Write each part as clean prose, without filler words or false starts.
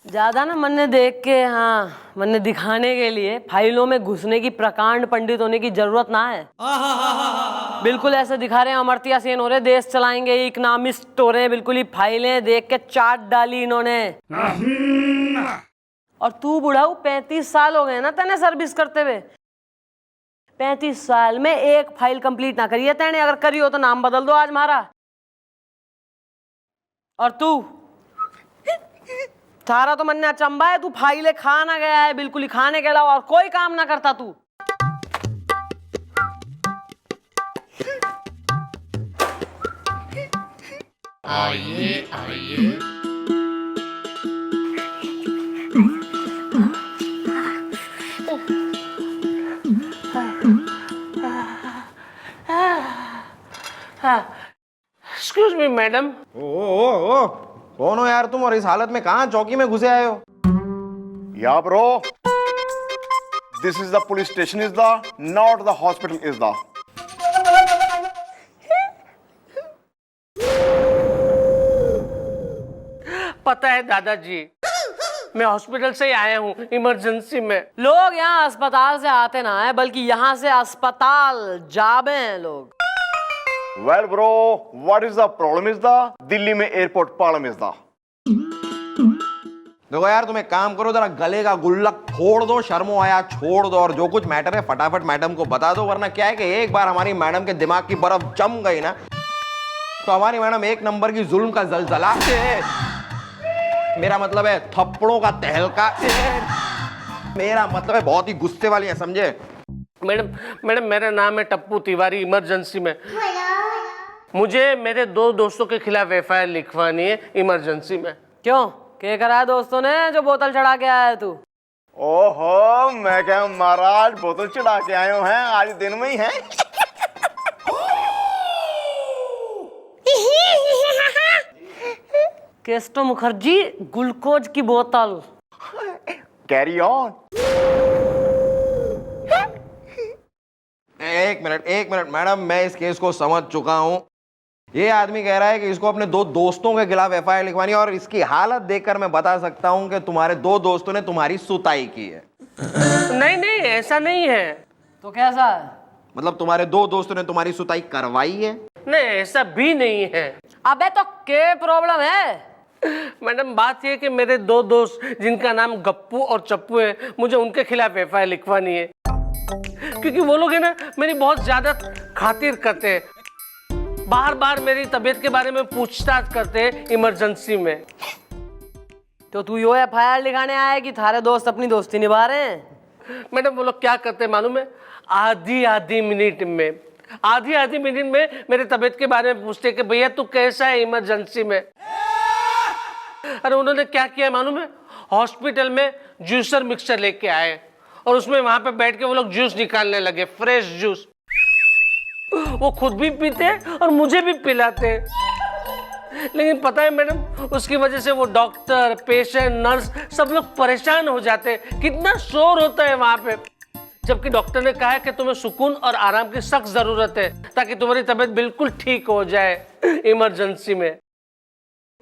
ज्यादा ना मन ने देख के, हाँ मन ने दिखाने के लिए फाइलों में घुसने की प्रकांड पंडित होने की जरूरत ना है। बिल्कुल ऐसे दिखा रहे हैं अमर्त्य सेन हो रहे, देश चलाएंगे, इकोनॉमिस्ट हो रहे हैं, बिल्कुल ही फाइलें देख के चाट डाली इन्होंने। और तू बुढ़ाऊ 35 साल हो गए ना तेने सर्विस करते हुए, 35 साल में एक फाइल कंप्लीट ना करी है तेने, अगर करी हो तो नाम बदल दो आज मारा। और तू थारा तो मन ने अचंबा है, तू फाइलें खाना गया है, बिल्कुल ही खाने के अलावा और कोई काम ना करता तू। आइए आइए। Excuse me madam. ओ कौन हो यार तुम, और इस हालत में कहाँ चौकी में घुसे आए हो? या bro, this is the police station is the, not the hospital is the. पता है दादाजी, मैं हॉस्पिटल से ही आया हूँ इमरजेंसी में। लोग यहाँ अस्पताल से आते ना है, बल्कि यहाँ से अस्पताल जाबे हैं लोग। Well bro, what is the problem is the, Delhi में एयरपोर्ट प्रॉब्लम इज द। देखो यार, तुम एक काम करो, जरा गले का गुल्लक फोड़ दो, शर्मो आया छोड़ दो, और जो कुछ मैटर है फटाफट मैडम को बता दो, वरना क्या है कि एक बार हमारी मैडम के दिमाग की बर्फ जम गई ना, तो हमारी मैडम एक नंबर की जुल्म का जलजला, मेरा मतलब है थप्पड़ों का तहलका, मेरा मतलब है बहुत ही गुस्से वाली है, समझे? मैडम मेरा नाम है टप्पू तिवारी। इमरजेंसी में मुझे मेरे 2 दोस्तों के खिलाफ एफआईआर लिखवानी है इमरजेंसी में। क्यों, क्या करा है दोस्तों ने जो बोतल चढ़ा के आया है तू? ओहो, मैं क्या महाराज बोतल चढ़ा के आए हो हैं, आज दिन में ही हैं। केस्टो मुखर्जी, ग्लूकोज की बोतल। Carry on. एक मिनट मैडम, मैं इस केस को समझ चुका हूं। ये आदमी कह रहा है कि इसको अपने 2 दोस्तों के खिलाफ एफआईआर लिखवानी है, और इसकी हालत देखकर मैं बता सकता हूं कि तुम्हारे 2 दोस्तों ने तुम्हारी सुताई की है। नहीं ऐसा नहीं है। तो कैसा है? मतलब तुम्हारे 2 दोस्तों ने तुम्हारी सुताई करवाई है? नहीं ऐसा भी नहीं है। अबे तो क्या प्रॉब्लम है? मैडम बात यह कि मेरे 2 दोस्त जिनका नाम गप्पू और चप्पू है, मुझे उनके खिलाफ एफआईआर लिखवानी है, क्योंकि वो लोग है ना मेरी बहुत ज्यादा खातिर करते हैं, बार मेरी तबीयत के बारे में पूछताछ करते हैं इमरजेंसी में। तो तू यो एफआईआर लिखाने आया है कि थारे दोस्त अपनी दोस्ती निभा रहे हैं? मैडम वो लोग क्या करते हैं मालूम है, आधी मिनट में मेरे तबीयत के बारे में पूछते कि भैया तू कैसा है इमरजेंसी में। अरे उन्होंने क्या किया मालूम है, हॉस्पिटल में जूसर मिक्सचर लेके आए और उसमें वहां पे बैठ के वो लोग जूस निकालने लगे, फ्रेश जूस। वो खुद भी पीते और मुझे भी पिलाते। लेकिन पता है मैडम, उसकी वजह से वो डॉक्टर, पेशेंट, नर्स सब लोग परेशान हो जाते हैं। कितना शोर होता है वहां पे, जबकि डॉक्टर ने कहा है कि तुम्हें सुकून और आराम की सख्त जरूरत है ताकि तुम्हारी तबीयत बिल्कुल ठीक हो जाए इमरजेंसी में।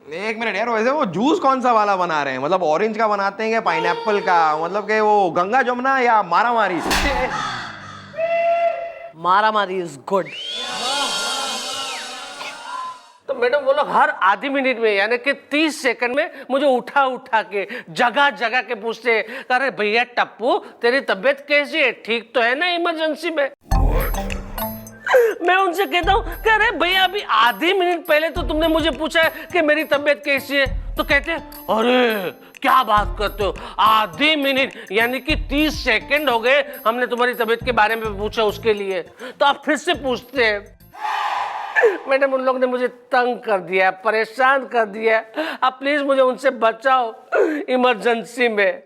एक मिनट यार, वैसे वो जूस कौन सा वाला बना रहे हैं? मतलब ऑरेंज का बनाते हैं या पाइनएप्पल का? मतलब कि वो गंगा जमुना या मारामारी? मारामारी इज गुड। तो मैडम वो लोग हर आधी मिनट में यानी कि 30 सेकंड में मुझे उठा के जगह के पूछते, अरे भैया टप्पू तेरी तबीयत कैसी है, ठीक तो है ना इमरजेंसी में? मैं उनसे कहता हूँ कि अरे भैया अभी आधी मिनट पहले तो तुमने मुझे पूछा है कि मेरी तबीयत कैसी है, तो कहते हैं अरे क्या बात करते हो, आधी मिनट यानी कि 30 सेकंड हो गए हमने तुम्हारी तबीयत के बारे में पूछा उसके लिए, तो आप फिर से पूछते हैं। मैडम उन लोग ने मुझे तंग कर दिया, परेशान कर दिया, आप प्लीज मुझे उनसे बचाओ इमरजेंसी में।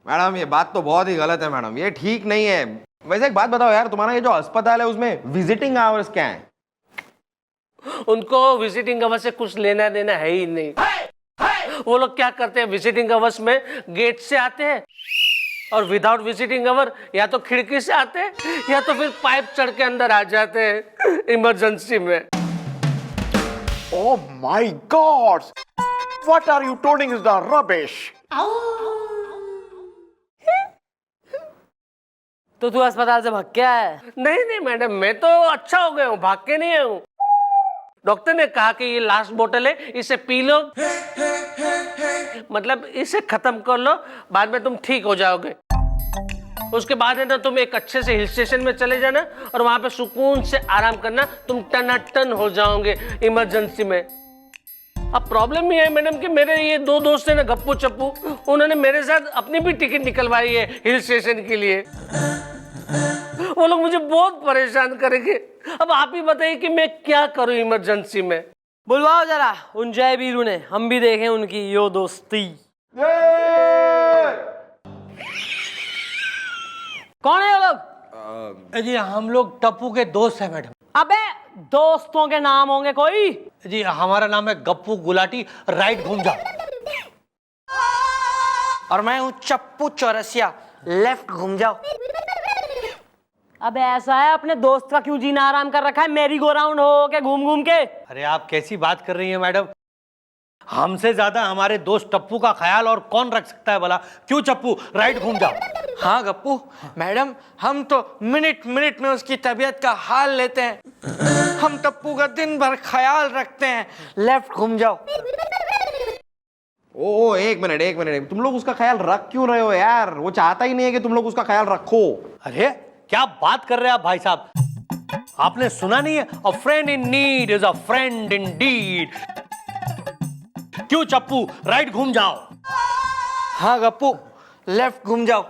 मैडम ये बात तो बहुत ही गलत है मैडम, ये ठीक नहीं है। वैसे एक बात बताओ यार, तुम्हारा ये जो अस्पताल है उसमें विजिटिंग आवर्स क्या है? उनको विजिटिंग आवर्स से कुछ लेना देना है ही नहीं। वो लोग क्या करते हैं, विजिटिंग आवर्स में गेट से आते हैं और विदाउट विजिटिंग आवर या तो खिड़की से आते या तो फिर पाइप चढ़ के अंदर आ जाते हैं इमरजेंसी में। Oh my God! What are you toting is the rubbish? तो तू अस्पताल से भाग के आया है? नहीं नहीं मैडम, मैं तो अच्छा हो गया हूँ, भाग के नहीं आया हूँ। डॉक्टर ने कहा कि ये लास्ट बोतल है, इसे पी लो, मतलब इसे खत्म कर लो, बाद में तुम ठीक हो जाओगे। उसके बाद है ना तुम एक अच्छे से हिल स्टेशन में चले जाना और वहां पे सुकून से आराम करना, तुम टनाटन हो जाओगे इमरजेंसी में। अब प्रॉब्लम ये है मैडम कि मेरे ये दो दोस्त हैं ना गप्पू चप्पू, उन्होंने मेरे साथ अपनी भी टिकट निकलवाई है हिल स्टेशन के लिए। वो लोग मुझे बहुत परेशान करेंगे। अब आप ही बताइए कि मैं क्या करूं इमरजेंसी में। बुलवाओ जरा उन जय वीरू ने, हम भी देखें उनकी यो दोस्ती। कौन है वो लोग? जी हम लोग टप्पू के दोस्त हैं मैडम। अबे दोस्तों के नाम होंगे कोई? जी हमारा नाम है गप्पू गुलाटी, राइट घूम जाओ। और मैं हूँ चप्पू चौरसिया, लेफ्ट घूम जाओ। अबे ऐसा है, अपने दोस्त का क्यों जीना आराम कर रखा है मेरी गो राउंड हो के घूम घूम के? अरे आप कैसी बात कर रही हैं मैडम, हमसे ज्यादा हमारे दोस्त टप्पू का ख्याल और कौन रख सकता है भला। क्यों चप्पू, राइट घूम जाओ। हाँ गप्पू मैडम, हम तो मिनट मिनट में उसकी तबीयत का हाल लेते हैं। हम टप्पू का दिन भर ख्याल रखते हैं। लेफ्ट घूम जाओ। ओ एक मिनट, तुम लोग उसका ख्याल रख क्यों रहे हो यार? वो चाहता ही नहीं है कि तुम लोग उसका ख्याल रखो। अरे क्या बात कर रहे हैं आप भाई साहब, आपने सुना नहीं है? A friend in need is a friend in deed. क्यों चप्पू, राइट घूम जाओ। हाँ गप्पू, लेफ्ट घूम जाओ।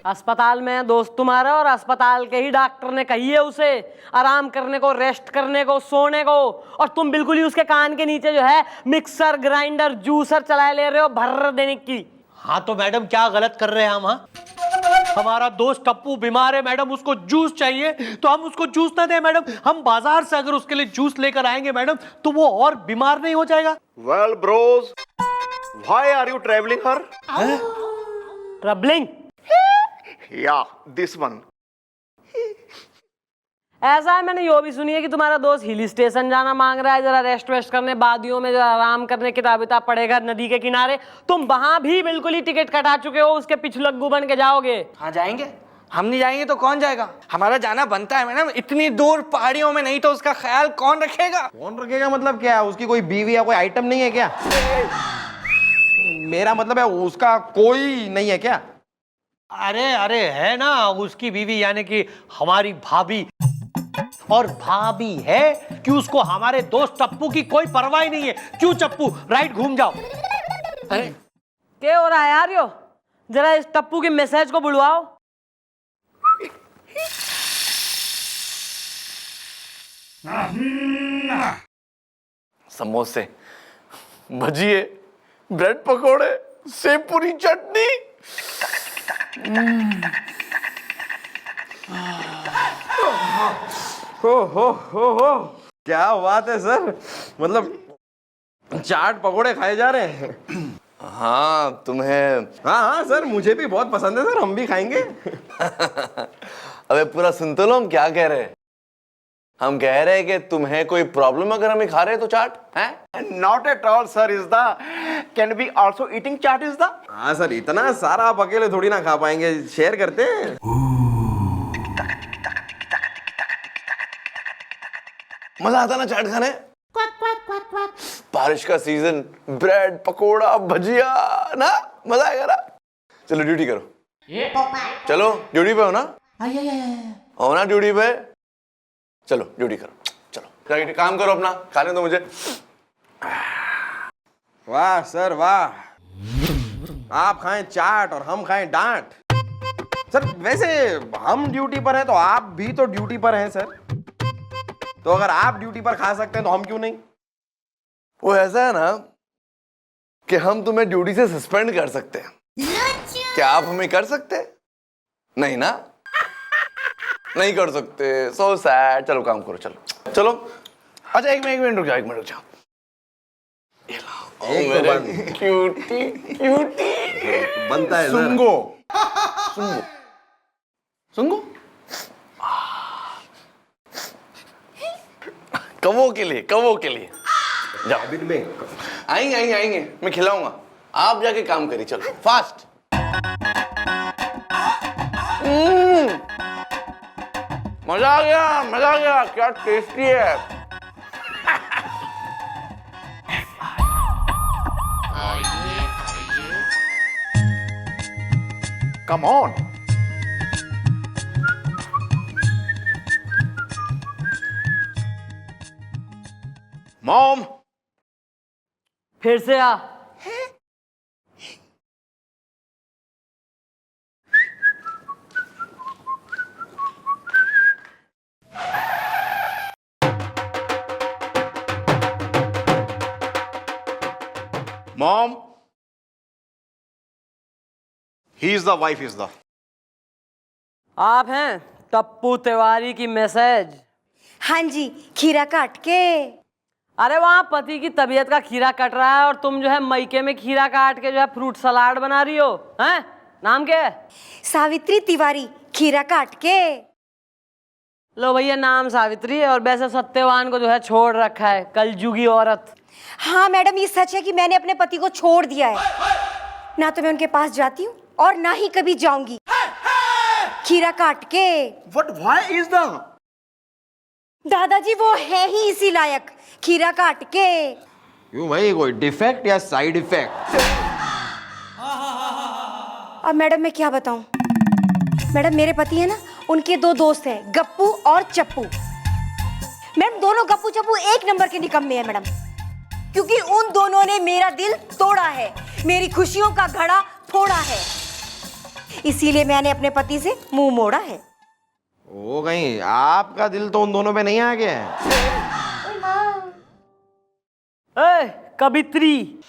अस्पताल में है दोस्त तुम्हारा, और अस्पताल के ही डॉक्टर ने कही है उसे आराम करने को, रेस्ट करने को, सोने को, और तुम बिल्कुल ही उसके कान के नीचे जो है मिक्सर ग्राइंडर जूसर चलाए ले रहे हो भर देने की। हाँ तो मैडम क्या गलत कर रहे हैं हम? हाँ हमारा दोस्त टप्पू बीमार है मैडम, उसको जूस चाहिए तो हम उसको जूस ना दें मैडम। हम बाजार से अगर उसके लिए जूस लेकर आएंगे मैडम तो वो और बीमार नहीं हो जाएगा। Well, bros, why are you traveling her? Troubling? Yeah, this one. ऐसा है, मैंने यो भी सुनी है कि तुम्हारा दोस्त हिल स्टेशन जाना मांग रहा है, जरा रेस्ट वेस्ट करने, वादियों में जरा आराम करने, किताब विताब पढ़ेगा नदी के किनारे। तुम वहां भी बिल्कुल ही टिकट कटा चुके हो, उसके पिछलग्गू बन के जाओगे। हाँ जाएंगे, हम नहीं जाएंगे तो कौन जाएगा? हमारा जाना बनता है मैडम, इतनी दूर पहाड़ियों में, नहीं तो उसका ख्याल कौन रखेगा? कौन रखेगा मतलब क्या? उसकी कोई बीवी या कोई आइटम नहीं है क्या? मेरा मतलब है उसका कोई नहीं है क्या? अरे अरे है ना उसकी बीवी, यानी कि हमारी भाभी। और भाभी है कि उसको हमारे दोस्त टप्पू की कोई परवाह ही नहीं है। क्यों चप्पू, राइट घूम जाओ। अरे क्या हो रहा है यार यो? जरा इस टप्पू के मैसेज को बुलवाओ। समोसे, भजिए, ब्रेड पकोड़े, सेव पूरी चटनी। हो क्या बात है सर, मतलब चाट पकोड़े खाए जा रहे हैं। हाँ तुम्हें। हाँ सर, मुझे भी बहुत पसंद है सर, हम भी खाएंगे। अबे पूरा सुन तो लो हम क्या कह रहे हैं। हम कह रहे हैं कि तुम्हें कोई प्रॉब्लम अगर हम खा रहे हैं तो चाट है? Not at all sir, is the can be also eating chaat is the. हाँ सर, इतना सारा आप अकेले थोड़ी ना खा पाएंगे, शेयर करते हैं। मजा आता ना चाट खाने? बारिश का सीजन, ब्रेड पकोड़ा भजिया ना, मजा आएगा ना। चलो ड्यूटी करो, चलो ड्यूटी पे हो ना? हो ना ड्यूटी पे? चलो ड्यूटी करो, चलो जाके काम करो अपना, खाने दो मुझे। वाह सर वाह, आप खाएं चाट और हम खाएं डांट। सर वैसे हम ड्यूटी पर हैं तो आप भी तो ड्यूटी पर हैं सर, तो अगर आप ड्यूटी पर खा सकते हैं तो हम क्यों नहीं? वो ऐसा है ना कि हम तुम्हें ड्यूटी से सस्पेंड कर सकते हैं, क्या आप हमें कर सकते? नहीं ना, नहीं कर सकते। So sad. चलो काम करो, चलो चलो। अच्छा एक मिनट रुक जाओ। ये लाओ एक तो मेरे क्यूटी क्यूटी बनता है सुंगो। सुंगो सुंगो कवों के लिए जाओ। आएंगे मैं खिलाऊंगा, आप जाके काम करिए, चलो फास्ट। मजा आ गया, क्या टेस्टी है। Come on. मॉम, फिर से आ। Mom, he is the wife is the. आप हैं टप्पू तिवारी की मैसेज। हाँ जी, खीरा काट के। अरे वहां पति की तबीयत का खीरा कट रहा है और तुम जो है मईके में खीरा काट के जो है फ्रूट सलाद बना रही हो। हैं, नाम क्या है? सावित्री तिवारी, खीरा काट के। लो भैया, नाम सावित्री है और वैसे सत्यवान को जो है छोड़ रखा है, कलजुगी औरत। हाँ मैडम, ये सच है कि मैंने अपने पति को छोड़ दिया है। ना तो मैं उनके पास जाती हूँ और ना ही कभी जाऊंगी। खीरा काट के। What? Why is the? दादाजी वो है ही इसी लायक, खीरा काट के। क्यों भाई, कोई डिफेक्ट या साइड इफेक्ट? अब मैडम मैं क्या बताऊं। मैडम मेरे पति है ना, उनके दो दोस्त हैं, गप्पू और चप्पू। मैडम दोनों गप्पू चप्पू एक नंबर के निकम्मे हैं मैडम, क्योंकि उन दोनों ने मेरा दिल तोड़ा है, मेरी खुशियों का घड़ा फोड़ा है। इसीलिए मैंने अपने पति से मुंह मोड़ा है। ओ कहीं आपका दिल तो उन दोनों पे नहीं आ गया है? कवित्री,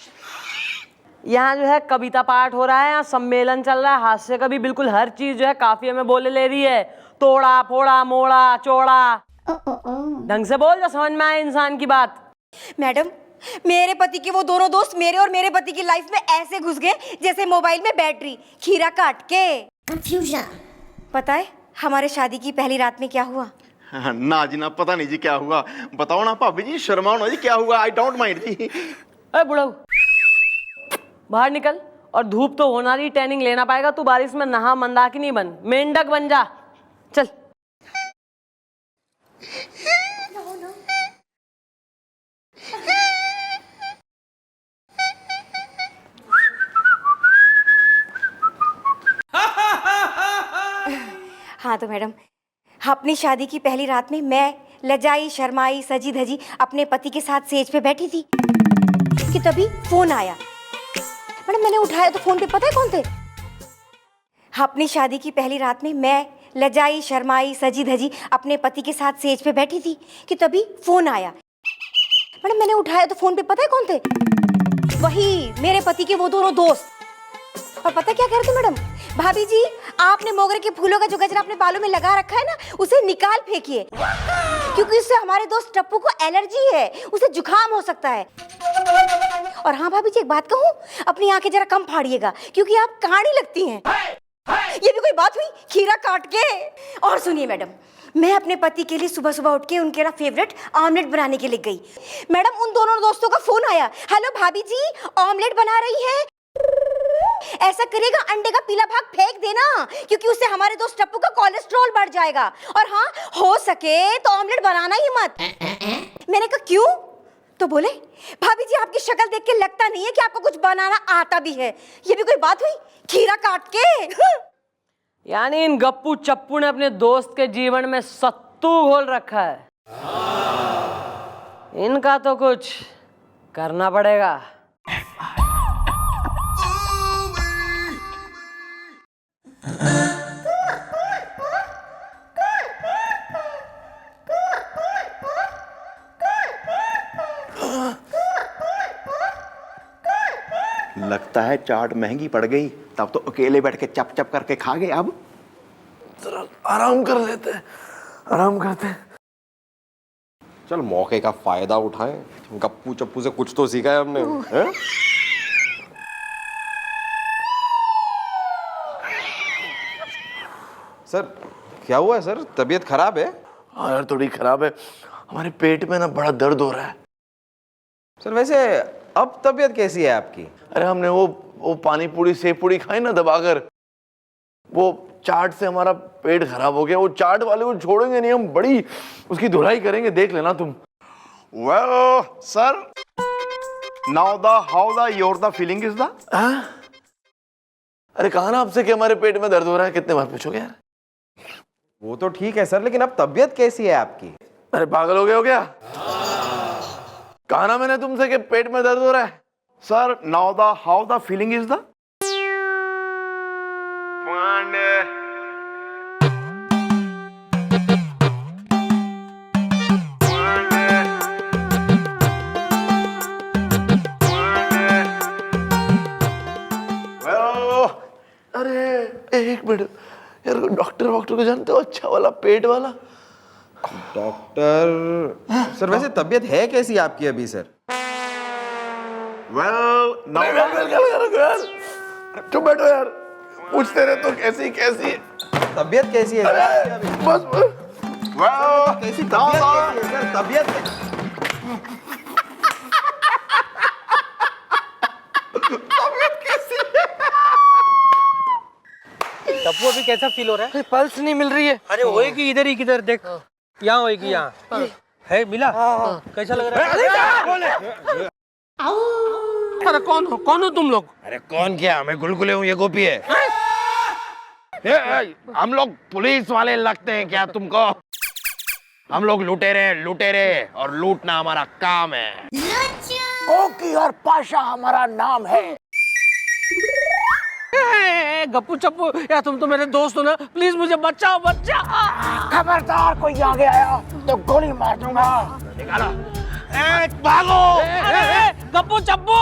यहाँ जो है कविता पाठ हो रहा है, यहाँ सम्मेलन चल रहा है, हास्य कवि बिल्कुल हर चीज जो है काफिये में बोले ले रही है। तोड़ा फोड़ा मोड़ा चौड़ा, ढंग से बोल जो समझ में आए इंसान की बात। मैडम मेरे पति के वो दोनों दोस्त मेरे और मेरे पति की लाइफ में ऐसे घुस गए जैसे मोबाइल में बैटरी, खीरा काट के। कंफ्यूजन। पता है हमारे शादी की पहली रात में क्या हुआ? ना जी ना, पता नहीं जी क्या हुआ, बताओ ना भाभी जी, शर्माओ ना जी, क्या हुआ? आई डोंट माइंड जी। अरे बुढ़ाऊ, बाहर निकल और धूप तो होना रही, टैनिंग लेना पाएगा तू। बारिश में नहा मंदाकिनी बन, मेंढक बन जा, चल। हाँ तो मैडम, अपनी शादी की पहली रात में मैं लजाई शर्माई सजी धजी अपने पति के साथ सेज पे बैठी थी कि तभी फोन आया। मैडम मैंने उठाया तो फोन पे पता है कौन थे? अपनी शादी की पहली रात में मैं लजाई शर्माई सजी धजी अपने पति के साथ सेज पे बैठी थी कि तभी फोन आया। मैडम मैंने उठाया तो फोन पे पता है कौन थे? वही मेरे पति के वो दोनों दोस्त। और पता क्या कह रहे थे मैडम? भाभी जी आपने मोगरे के फूलों का जो गजरा अपने बालों में लगा रखा है ना, उसे निकाल फेंकिए, क्योंकि इससे हमारे दोस्त टप्पू को एलर्जी है, उसे जुकाम हो सकता है। और हाँ भाभी जी एक बात कहूँ, अपनी आंखें जरा कम फाड़िएगा क्योंकि आप काड़ी लगती हैं। ये भी कोई बात हुई, खीरा काट के। और सुनिए मैडम, मैं अपने पति के लिए सुबह सुबह उठ के उनके ना फेवरेट ऑमलेट बनाने के लिए गई। मैडम उन दोनों दोस्तों का फोन आया, हेलो भाभी जी ऑमलेट बना रही है, ऐसा करेगा अंडे का पीला भाग फेंक देना, क्योंकि उससे हमारे दोस्त टप्पू का कोलेस्ट्रॉल बढ़ जाएगा। और हाँ हो सके तो ऑमलेट बनाना ही मत। मैंने कहा क्यों? तो बोले भाभी जी आपकी शक्ल देख के लगता नहीं है कि आपको कुछ बनाना आता भी है। ये भी कोई बात हुई, खीरा काट के। यानी इन गप्पू चप्पू ने अपने दोस्त के जीवन में सत्तू घोल रखा है। इनका तो कुछ करना पड़ेगा। लगता है चाट महंगी पड़ गई, तब तो अकेले बैठ के चप चप करके खा गए। अब जरा आराम कर लेते हैं, आराम करते हैं। चल मौके का फायदा उठाएं, गप्पू चप्पू से कुछ तो सीखा है हमने। हैं? सर क्या हुआ है सर, तबीयत खराब है? हाँ यार थोड़ी खराब है, हमारे पेट में ना बड़ा दर्द हो रहा है। सर वैसे अब तबीयत कैसी है आपकी? अरे हमने वो पानी पूरी सेव पूरी खाई ना दबाकर, वो चाट से हमारा पेट खराब हो गया। वो चाट वाले को छोड़ेंगे नहीं, हम बड़ी उसकी धुलाई करेंगे, देख लेना तुम। Well, sir, now how the feeling is the? अरे कहा ना आपसे कि हमारे पेट में दर्द हो रहा है, कितने बार पूछोगे यार। वो तो ठीक है सर, लेकिन अब तबीयत कैसी है आपकी? अरे पागल हो गए हो क्या? कहा ना मैंने तुमसे कि पेट में दर्द हो रहा है। Sir, now how the feeling is the? Well, अरे एक मिनट यार, डॉक्टर को जानते हो, अच्छा वाला पेट वाला। डॉक्टर सर वैसे तबीयत है कैसी आपकी अभी सर? well, now यार चुप बैठो यार, पूछते रहे तो कैसी कैसी है तबीयत कैसी है सर अभी? बस well, कैसी तबीयत कैसी है सर? तबीयत टप्पू अभी कैसा फील हो रहा है? पल्स नहीं मिल रही है। अरे होएगी इधर ही, किधर देख, यहाँ होएगी, यहाँ है, मिला? कैसा लग रहा है? अरे कौन हो तुम लोग? अरे कौन क्या, मैं गुलगुले हूँ, ये गोपी है। हम लोग पुलिस वाले लगते हैं क्या तुमको? हम लोग लुटेरे और लूटना हमारा काम है। कोकी और पाशा हमारा नाम है। गप्पू चप्पू यार, तुम तो मेरे दोस्त हो ना, प्लीज मुझे बचाओ। खबरदार कोई आगे आया तो गोली मार दूंगा। भागो! गप्पू चप्पू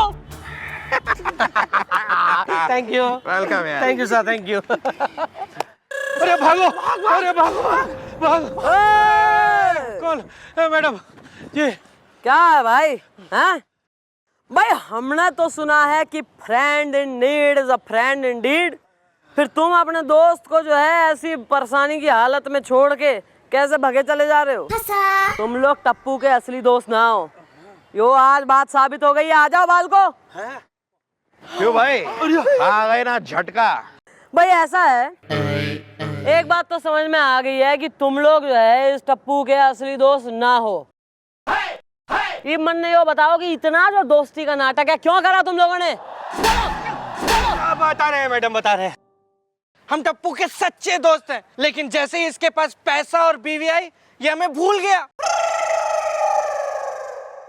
थैंक यू, वेलकम यार। Thank you sir, thank you. अरे भागो, अरे भागो। कौन? मैडम जी क्या है भाई? हैं भाई, हमने तो सुना है कि friend in need is a friend Indeed. फिर तुम अपने दोस्त को जो है ऐसी परेशानी की हालत में छोड़ के कैसे भगे चले जा रहे हो? तुम लोग टप्पू के असली दोस्त ना हो, यो आज बात साबित हो गई है। आ जाओ बाल को। क्यों भाई, आ गए ना झटका? भाई ऐसा है, एक बात तो समझ में आ गई है कि तुम लोग जो है इस टप्पू के असली दोस्त ना हो। ये मन ने यो बताओ कि इतना जो दोस्ती का नाटक है क्यों करा तुम लोगों ने? बता रहे हैं मैडम, बता रहे हैं। हम टप्पू के सच्चे दोस्त हैं, लेकिन जैसे ही इसके पास पैसा और बीवी आई, ये हमें भूल गया।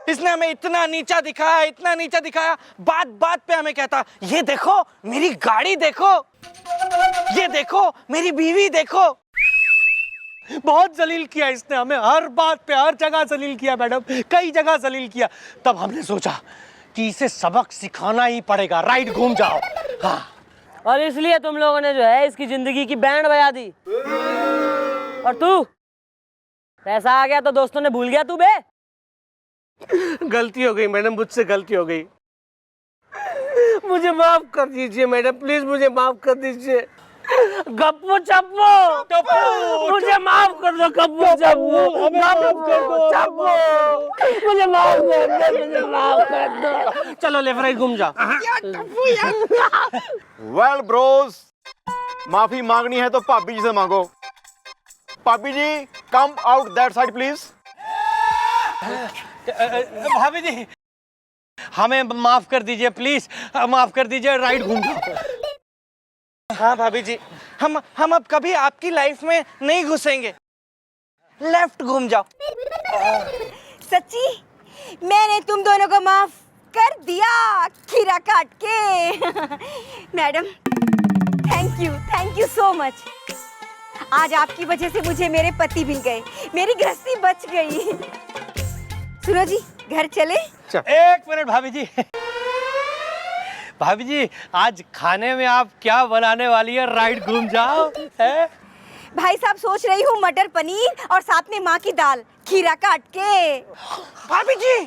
इसने हमें इतना नीचा दिखाया, बात बात पे हमें कहता, ये देखो मेरी गाड़ी देखो, ये देखो मेरी बीवी देखो। बहुत जलील किया इसने हमें, हर बात पे हर जगह जलील किया मैडम, कई जगह जलील किया। तब हमने सोचा कि इसे सबक सिखाना ही पड़ेगा। राइट, घूम जाओ। हाँ, और इसलिए तुम लोगों ने जो है इसकी जिंदगी की बैंड बजा दी। और तू, पैसा आ गया तो दोस्तों ने भूल गया तू बे? गलती हो गई मैडम, मुझसे गलती हो गई। मुझे माफ कर दीजिए मैडम, प्लीज मुझे माफ कर दीजिए। गप्पू चप्पू मुझे माफ कर दो। गप्पू चप्पू मुझे माफ कर दो। चलो लेफ्ट राइट घूम जाओ। well bros, माफी मांगनी है तो भाभी जी से मांगो। भाभी जी, come out that side please. भाभी जी हमें माफ कर दीजिए, प्लीज माफ कर दीजिए। राइट, घूम जाओ। हाँ भाभी जी, हम अब कभी आपकी लाइफ में नहीं घुसेंगे। लेफ्ट घूम जाओ। सच्ची मैंने तुम दोनों को माफ कर दिया खीरा काट के। Madam thank you so much. आज आपकी वजह से मुझे मेरे पति मिल गए, मेरी गृहस्थी बच गई। सुनो जी, घर चले? एक मिनट भाभी जी। भाभी जी आज खाने में आप क्या बनाने वाली है? राइट, घूम जाओ। है भाई साहब, सोच रही हूँ मटर पनीर और साथ में माँ की दाल खीरा काट के। भाभी जी,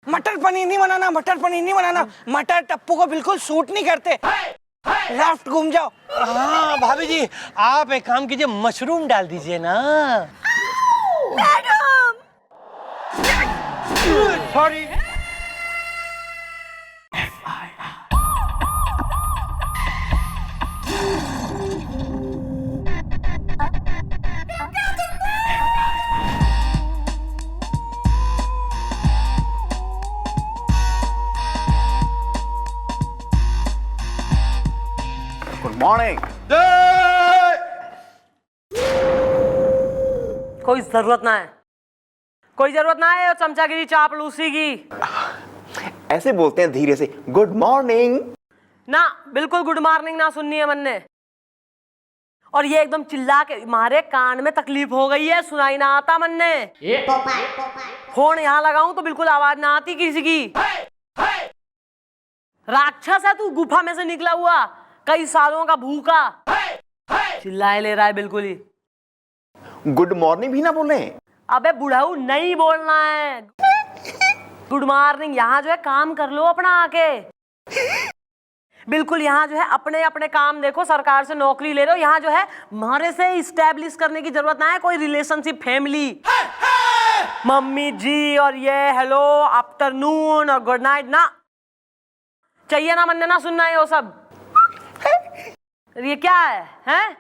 मटर पनीर नहीं बनाना। मटर टप्पू को बिल्कुल सूट नहीं करते। लेफ्ट घूम जाओ। हाँ भाभी जी, आप एक काम कीजिए, मशरूम डाल दीजिए ना। सॉरी। Good morning. कोई जरूरत ना है, कोई जरूरत ना है चमचागिरी चापलूसी की। ऐसे बोलते हैं धीरे से, गुड मॉर्निंग। ना, बिल्कुल गुड मॉर्निंग ना सुननी है मन ने। और ये एकदम चिल्ला के, मारे कान में तकलीफ हो गई है, सुनाई ना आता मन ने। फोन यहाँ लगाऊं तो बिल्कुल आवाज ना आती किसी की। राक्षस है तू, गुफा में से निकला हुआ, कई सालों का भूखा। चिल्लाए ले रहा है बिल्कुल ही। गुड मॉर्निंग भी ना बोले। अबे बुढ़ाऊ, नहीं बोलना है गुड मॉर्निंग। यहाँ जो है काम कर लो अपना आके। बिल्कुल यहाँ जो है अपने अपने काम देखो, सरकार से नौकरी ले लो। यहाँ जो है मारे से इस्टेब्लिश करने की जरूरत ना है कोई रिलेशनशिप, फैमिली, मम्मी जी और ये हेलो आफ्टरनून और गुड नाइट ना चाहिए ना। मन ने ना सुनना है वो सब। ये क्या है, हैं?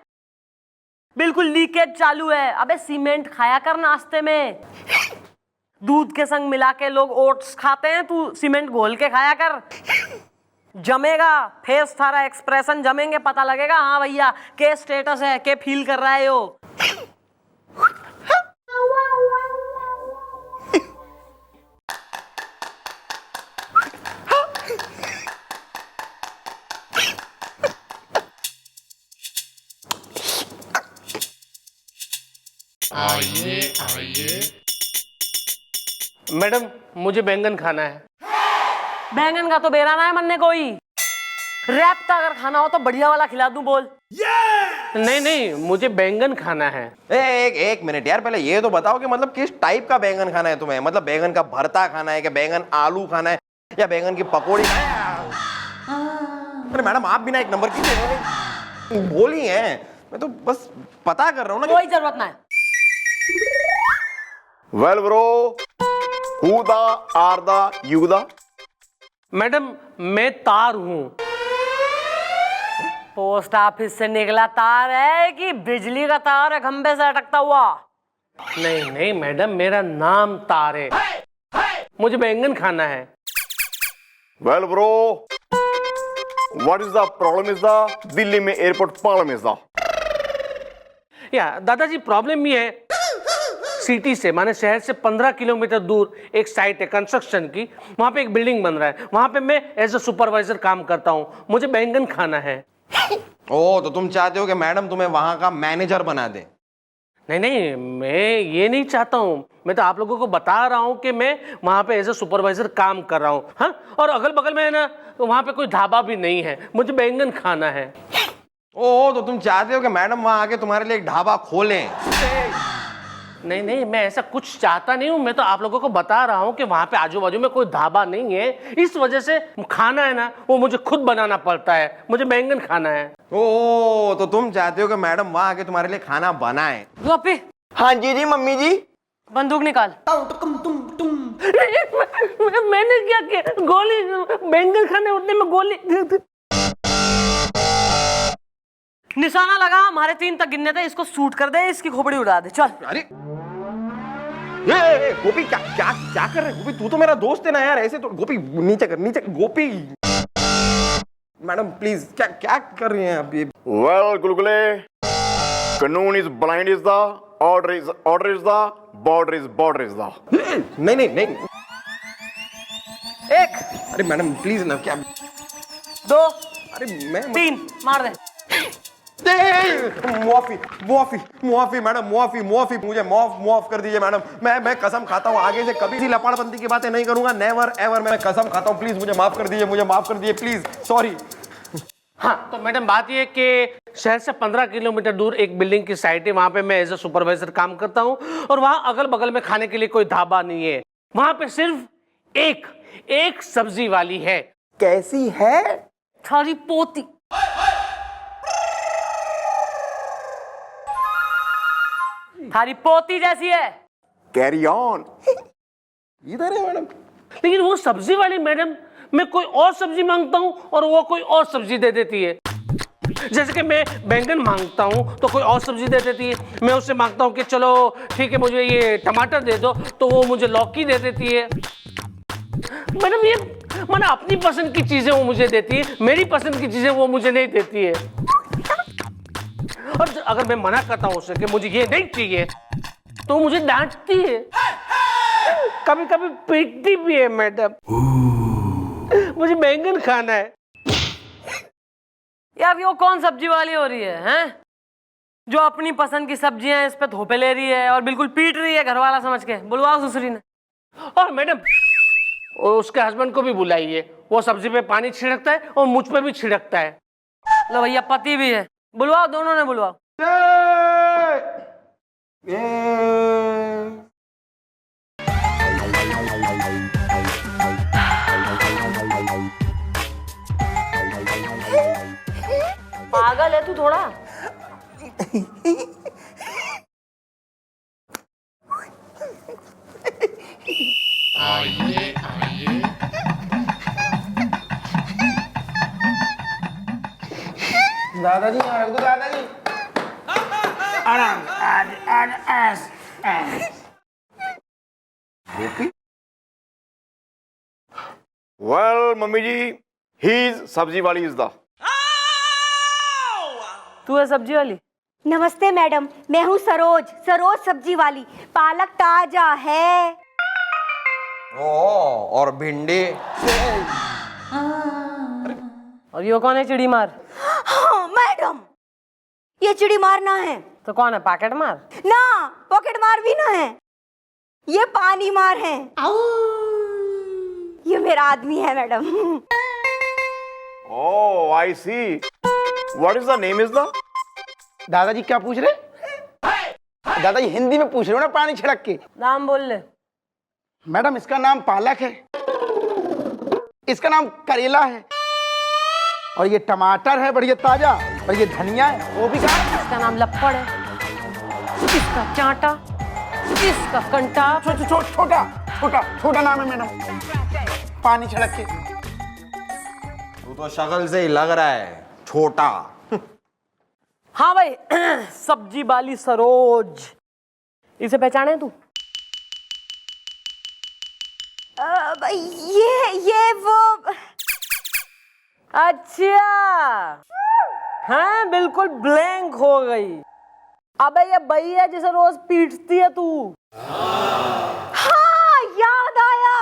बिल्कुल लीकेज चालू है। अबे सीमेंट खाया कर नाश्ते में, दूध के संग मिला के लोग ओट्स खाते हैं, तू सीमेंट घोल के खाया कर। जमेगा फेस, थारा एक्सप्रेशन जमेंगे, पता लगेगा हाँ भैया के स्टेटस है, के फील कर रहा है यो। मैडम, मुझे बैंगन खाना है। बैंगन का तो बेराना है मन ने कोई। रैप का अगर खाना हो तो बढ़िया वाला खिला दूं, बोल। नहीं नहीं, मुझे बैंगन खाना है। एक मिनट यार, पहले ये तो बताओ कि मतलब किस टाइप का बैंगन खाना है तुम्हें। मतलब बैंगन का भरता खाना है, कि बैंगन आलू खाना है, या बैंगन की पकौड़ी खाना है? अरे मैडम, आप भी ना एक नंबर की बोली है। मैं तो बस पता कर रहा हूँ ना। कोई जरूरत ना है। Well bro, who the are the you the? Madam, मैं तार हूं। पोस्ट ऑफिस से निकला तार है कि बिजली का तार है खंबे से अटकता हुआ? नहीं नहीं मैडम, मेरा नाम तार है। मुझे बैंगन खाना है। Well bro, what is the problem is the Delhi में एयरपोर्ट प्रॉब्लम इज द? या दादाजी, प्रॉब्लम ये है, सिटी से माने शहर से 15 किलोमीटर दूर एक साइट है कंस्ट्रक्शन की। वहां पे एक बिल्डिंग बन रहा है, वहां पे मैं एज अ सुपरवाइजर काम करता हूं। मुझे बैंगन खाना है। ओ, तो तुम चाहते हो कि मैडम तुम्हें वहां का मैनेजर बना दे? नहीं नहीं, मैं ये नहीं चाहता हूं। मैं तो आप लोगों को बता रहा हूं कि मैं वहां पे एज अ सुपरवाइजर काम कर रहा हूं। हाँ, और अगल बगल में ना वहां पे कोई ढाबा भी नहीं है। मुझे बैंगन खाना है। ओ, तो तुम चाहते हो कि मैडम वहां आके तुम्हारे लिए एक ढाबा खोलें? नहीं नहीं, मैं ऐसा कुछ चाहता नहीं हूं। मैं तो आप लोगों को बता रहा हूं कि वहां पे आजू बाजू में कोई ढाबा नहीं है, इस वजह से खाना है ना वो मुझे खुद बनाना पड़ता है। मुझे बैंगन खाना है। ओ, तो तुम चाहते हो कि मैडम वहां आके तुम्हारे लिए खाना बनाए? गोपी, हाँ जी जी मम्मी जी। बंदूक निकाल। मैंने क्या किया? गोली, बैंगन खाने उतने में गोली। निशाना लगा, हमारे 3 तक गिनने थे, इसको शूट कर दे, इसकी खोपड़ी उड़ा दे, चल। अरे ये गोपी, क्या क्या क्या कर रहे? गोपी, तू तो मेरा दोस्त है ना यार, ऐसे तो। गोपी नीचे कर, नीचे। गोपी मैडम प्लीज, क्या क्या कर रही हैं आप ये? वेल गुलगुले, कानून is blind is the, order is the, border is the. नहीं नहीं नहीं, एक, अरे मैडम प्लीज ना, क्या? 2, अरे मैं 3 मार दे। मुआफी मुआफी मुआफी मैडम, मुआफी, मुझे माफ कर दीजिए मैडम। मैं कसम खाता हूँ आगे से कभी लपाड़बंदी की बातें नहीं करूंगा, नेवर एवर। मैं कसम खाता हूँ, प्लीज मुझे माफ कर दीजिए, प्लीज, सॉरी। हाँ, तो मैडम बात ये कि शहर से 15 किलोमीटर दूर एक बिल्डिंग की साइट है, वहां पे मैं एज अ सुपरवाइजर काम करता हूँ। और वहां अगल बगल में खाने के लिए कोई ढाबा नहीं है। वहां पे सिर्फ एक सब्जी वाली है। कैसी है? थारी पोती। थारी पोती जैसी है। Carry on. इधर है मैडम। लेकिन वो सब्जी वाली मैडम, मैं कोई और सब्जी मांगता हूँ और वो कोई और सब्जी दे देती है। जैसे कि मैं बैंगन मांगता हूँ तो कोई और सब्जी दे देती है। मैं उससे मांगता हूँ कि चलो ठीक है मुझे ये टमाटर दे दो, तो वो मुझे लौकी दे देती है। मैडम ये मैंने अपनी पसंद की चीजें वो मुझे देती है, मेरी पसंद की चीजें वो मुझे नहीं देती है। और अगर मैं मना करता हूँ उसे कि मुझे ये नहीं चाहिए तो मुझे डांटती है, कभी कभी पीटती भी है। मैडम मुझे बैंगन खाना है। यार ये वो कौन सब्जी वाली हो रही है, हैं? जो अपनी पसंद की सब्जियां इस पे थोपे ले रही है और बिल्कुल पीट रही है घरवाला समझ के। बुलवाओ सुसरी ने। और मैडम उसके हस्बैंड को भी बुलाइए, वो सब्जी पे पानी छिड़कता है और मुझ पे भी छिड़कता है। लो भैया पति भी है, बुलवाओ, दोनों ने बुलवाओ। पागल है तू थोड़ा। दादाजी यहाँ रख दो दादाजी। Well mummy ji, he is सब्जी वाली इज द। तू है सब्जी वाली? नमस्ते मैडम, मैं हूँ सरोज, सरोज सब्जी वाली। पालक ताजा है। ओ और भिंडी। और ये कौन है चिड़ी मार? हाँ मैडम, ये चिड़ी मार ना है। तो कौन है, पॉकेट मार? ना, पॉकेट मार भी ना है, ये पानी मार है। ये मेरा आदमी है madam. Oh I see. What is the name is the? दादाजी क्या पूछ रहे? दादाजी हिंदी में पूछ रहे हो ना, पानी छिड़क के। नाम बोल ले। मैडम इसका नाम पालक है, इसका नाम करेला है, और ये टमाटर है बढ़िया ताजा, और ये धनिया है वो भी कहा। इसका नाम लप्पड़ है, इसका चांटा, इसका कंटा। छोटा छोटा छोटा नाम है मैडम, पानी छिड़क के। तू तो शक्ल से ही लग रहा है छोटा। हाँ भाई सब्जी वाली सरोज, इसे पहचाने तू? ये वो। अच्छा हाँ, बिल्कुल ब्लैंक हो गई। अबे ये बई है जिसे रोज पीटती है तू। हाँ याद आया।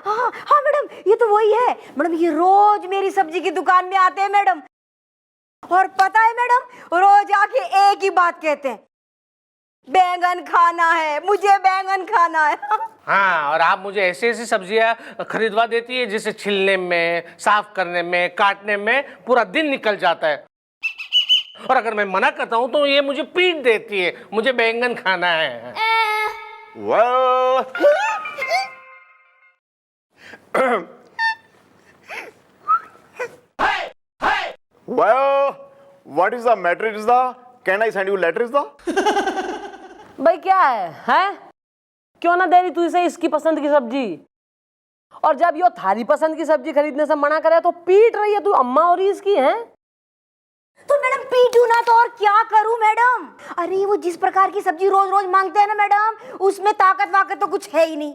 हाँ मैडम, ये तो वही है मैडम। ये रोज मेरी सब्जी की दुकान में आते हैं मैडम, और पता है मैडम रोज आके एक ही बात कहते हैं, बैंगन खाना है, मुझे बैंगन खाना है। हाँ, और आप मुझे ऐसी ऐसी सब्जियां खरीदवा देती है जिसे छिलने में, साफ करने में, काटने में पूरा दिन निकल जाता है। और अगर मैं मना करता हूँ तो ये मुझे पीट देती है, मुझे बैंगन खाना है। Well well, what is the matter is the? Can I send you letter is the? भाई क्या है? क्यों ना दे रही तू इसे इसकी पसंद की सब्जी? और जब यो थारी पसंद की सब्जी खरीदने से मना करे तो पीट रही है तू। अम्मा हो रही इसकी है? तो मैडम पीटू ना तो और क्या करूं मैडम? अरे वो जिस प्रकार की सब्जी रोज रोज मांगते हैं ना मैडम, उसमें ताकत वाकत तो कुछ है ही नहीं।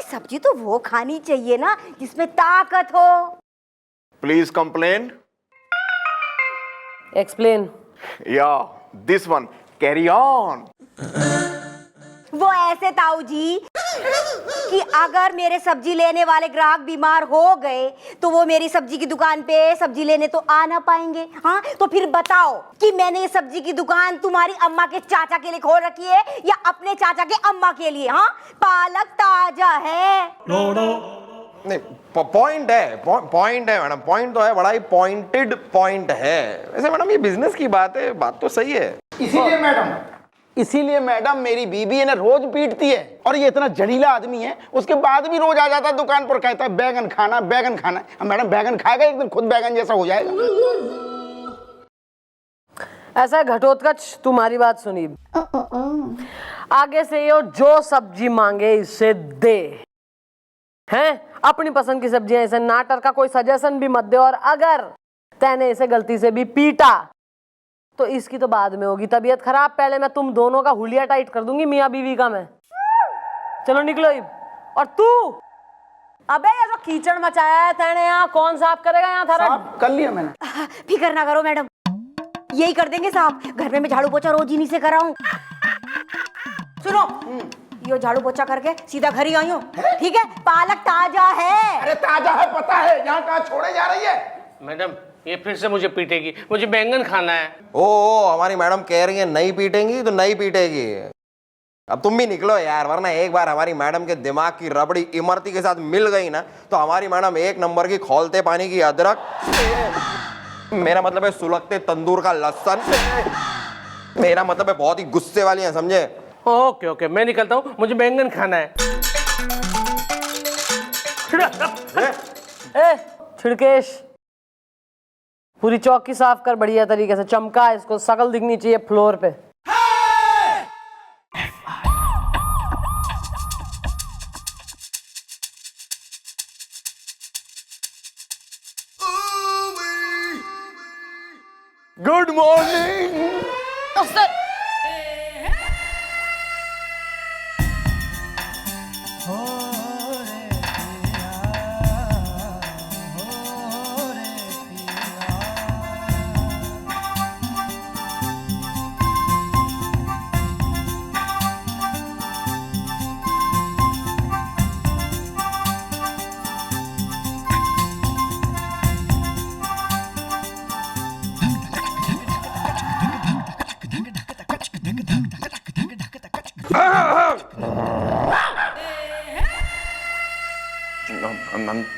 सब्जी तो वो खानी चाहिए ना जिसमें ताकत हो। Please complain. Explain. Yeah, this one. Carry on. वो ऐसे ताऊ जी कि अगर मेरे सब्जी लेने वाले ग्राहक बीमार हो गए तो वो मेरी सब्जी की दुकान पे सब्जी लेने तो आ ना पाएंगे। हाँ तो फिर बताओ कि मैंने ये सब्जी की दुकान तुम्हारी अम्मा के चाचा के लिए खोल रखी है या अपने चाचा के अम्मा के लिए? हाँ, पालक ताजा है। नहीं, पॉइंट है मैडम, पॉइंट तो है, बड़ा ही पॉइंटेड पॉइंट है। वैसे मैडम ये बिजनेस की बात है, बात तो सही है। इसीलिए मैडम मेरी बीबी है ना रोज पीटती है, और ये इतना जड़ीला आदमी है उसके बाद भी रोज आ जाता है दुकान पर, कहता है बैगन खाना बैगन खाना। अब मैडम बैगन खाएगा एक दिन खुद बैगन जैसा हो जाएगा। ऐसा है घटोत्कच, तुम्हारी बात सुनी। आगे से ये जो सब्जी मांगे इसे दे, हैं? अपनी पसंद की सब्जियां, इसे नाटर का कोई सजेशन भी मत दे। और अगर तैने इसे गलती से भी पीटा तो इसकी तो बाद में होगी तबीयत खराब। पहले मैं तुम दोनों का हुलिया टाइट कर दूंगी, मियाँ बीवी का मैं। चलो निकलो। और तू, अबे ये जो कीचड़ मचाया है तैने यहाँ, कौन साफ करेगा यहाँ थारा? कर लिया मैंने। फिक्र ना करो मैडम, यही कर देंगे साहब। घर में मैं झाड़ू पोछा रोज इन्हीं से कराऊं। सुनो, यो झाड़ू पोछा करके सीधा घर ही आई हूँ, ठीक है? पालक ताजा है। अरे ताजा है पता है, यहाँ कहाँ छोड़े जा रही है? मैडम ये फिर से मुझे पीटेगी, मुझे बैंगन खाना है। ओ हमारी मैडम कह रही है नहीं पीटेंगी तो नहीं पीटेगी। अब तुम भी निकलो यार, वरना एक बार हमारी मैडम के दिमाग की रबड़ी इमरती के साथ मिल गई ना तो हमारी मैडम एक नंबर की खौलते पानी की अदरक, मेरा मतलब है सुलगते तंदूर का लहसुन, मेरा मतलब है बहुत ही गुस्से वाली है, समझे? ओके ओके, मैं निकलता हूँ, मुझे बैंगन खाना है। ए छिड़केश, पूरी चौकी साफ कर बढ़िया तरीके से, चमका इसको, शकल दिखनी चाहिए फ्लोर पे। Good morning.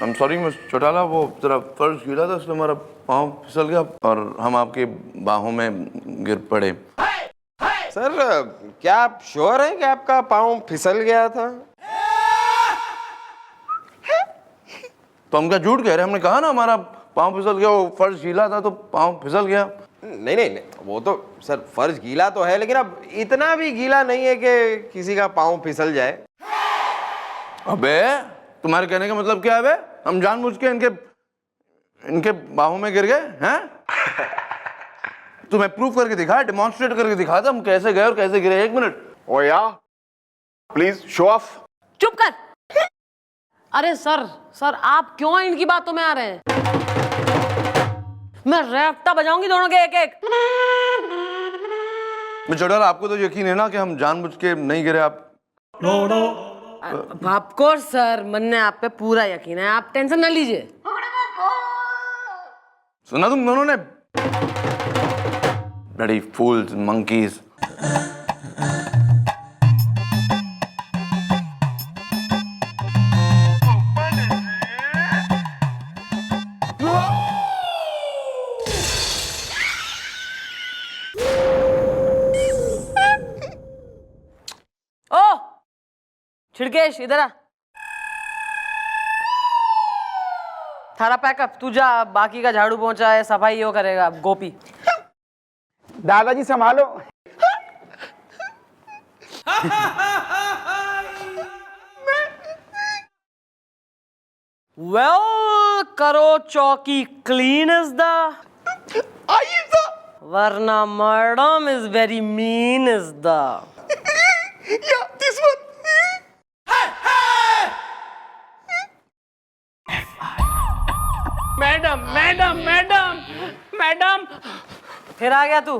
I'm sorry mister Chautala, वो जरा फर्श गीला था इसलिए हमारा पाँव फिसल गया और हम आपके बाहों में गिर पड़े। सर क्या आप श्योर हैं कि आपका पाँव फिसल गया था? तो हम क्या झूठ कह रहे हैं? हमने कहा ना हमारा पाँव फिसल गया, वो फर्श गीला था तो पाँव फिसल गया। नहीं नहीं नहीं, वो तो सर फर्श गीला तो है, लेकिन अब इतना भी गीला नहीं है कि किसी का पाँव फिसल जाए। अबे तुम्हारे कहने का मतलब क्या है बे? हम जानबूझ के इनके बाहों में गिर गए हैं? तुम्हें प्रूफ करके दिखा, डेमोन्स्ट्रेट करके दिखा था हम कैसे गए और कैसे गिरे। एक मिनट। ओ या प्लीज शो ऑफ। चुप कर। अरे सर आप क्यों इनकी बातों में आ रहे हैं? मैं रैफ्टा बजाऊंगी दोनों के एक एक। मिस्टर चौटाला, आपको तो यकीन है ना कि हम जानबूझ के नहीं गिरे? आप आपको सर, मन ने आप पे पूरा यकीन है, आप टेंशन ना लीजिए। सुना तुम दोनों ने? ब्लडी फूल्स, मंकीज। ओ छिड़केश, इधर आ। थारा पैकअप, तू जा, बाकी का झाड़ू पोंछा है, सफाई वो करेगा गोपी। दादाजी संभालो। वेल करो चौकी क्लीन इज द, वरना madam is very mean is the. Madam madam madam madam, फिर आ गया तू?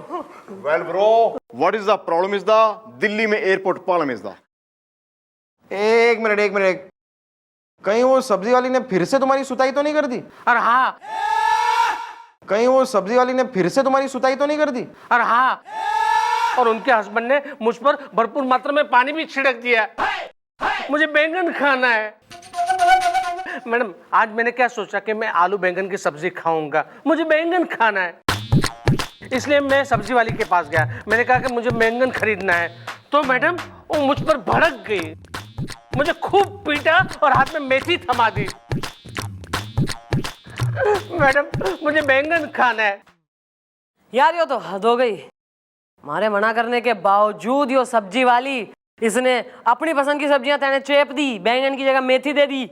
Well bro, what is the problem is the Delhi में एयरपोर्ट प्रॉब्लम इज द। एक मिनट, कहीं वो सब्जी वाली ने फिर से तुम्हारी सुताई तो नहीं कर दी? अरे हाँ, कहीं वो सब्जी वाली ने फिर से तुम्हारी सुताई तो नहीं कर दी? अरे हाँ, और उनके हस्बैंड ने मुझ पर भरपूर मात्रा में पानी भी छिड़क दिया। मुझे बैंगन खाना है। मैडम आज मैंने क्या सोचा कि मैं आलू बैंगन की सब्जी खाऊंगा, मुझे बैंगन खाना है, इसलिए मैं सब्जी वाली के पास गया। मैंने कहा कि मुझे बैंगन खरीदना है, तो मैडम वो मुझ पर भड़क गई, मुझे खूब पीटा और हाथ में मेथी थमा दी। मैडम मुझे बैंगन खाना है। यार ये तो हद हो गई। हमारे मना करने के बावजूद यो सब्जी वाली इसने अपनी पसंद की सब्जियां तेने चेप दी, बैंगन की जगह मेथी दे दी।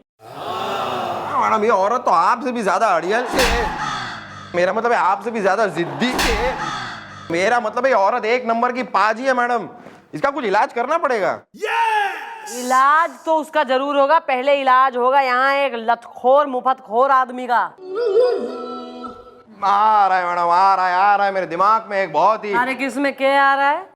मैडम ये औरत तो आपसे भी ज्यादा अड़ियल है। मेरा मतलब है आपसे भी ज्यादा जिद्दी है। मेरा मतलब है औरत एक नंबर की पाजी है मैडम, इसका कुछ इलाज करना पड़ेगा। इलाज तो उसका जरूर होगा, पहले इलाज होगा यहाँ एक लतखोर मुफतखोर आदमी का। आ रहा है मैडम, आ रहा है मेरे दिमाग में एक बहुत ही। अरे किस में क्या आ रहा है?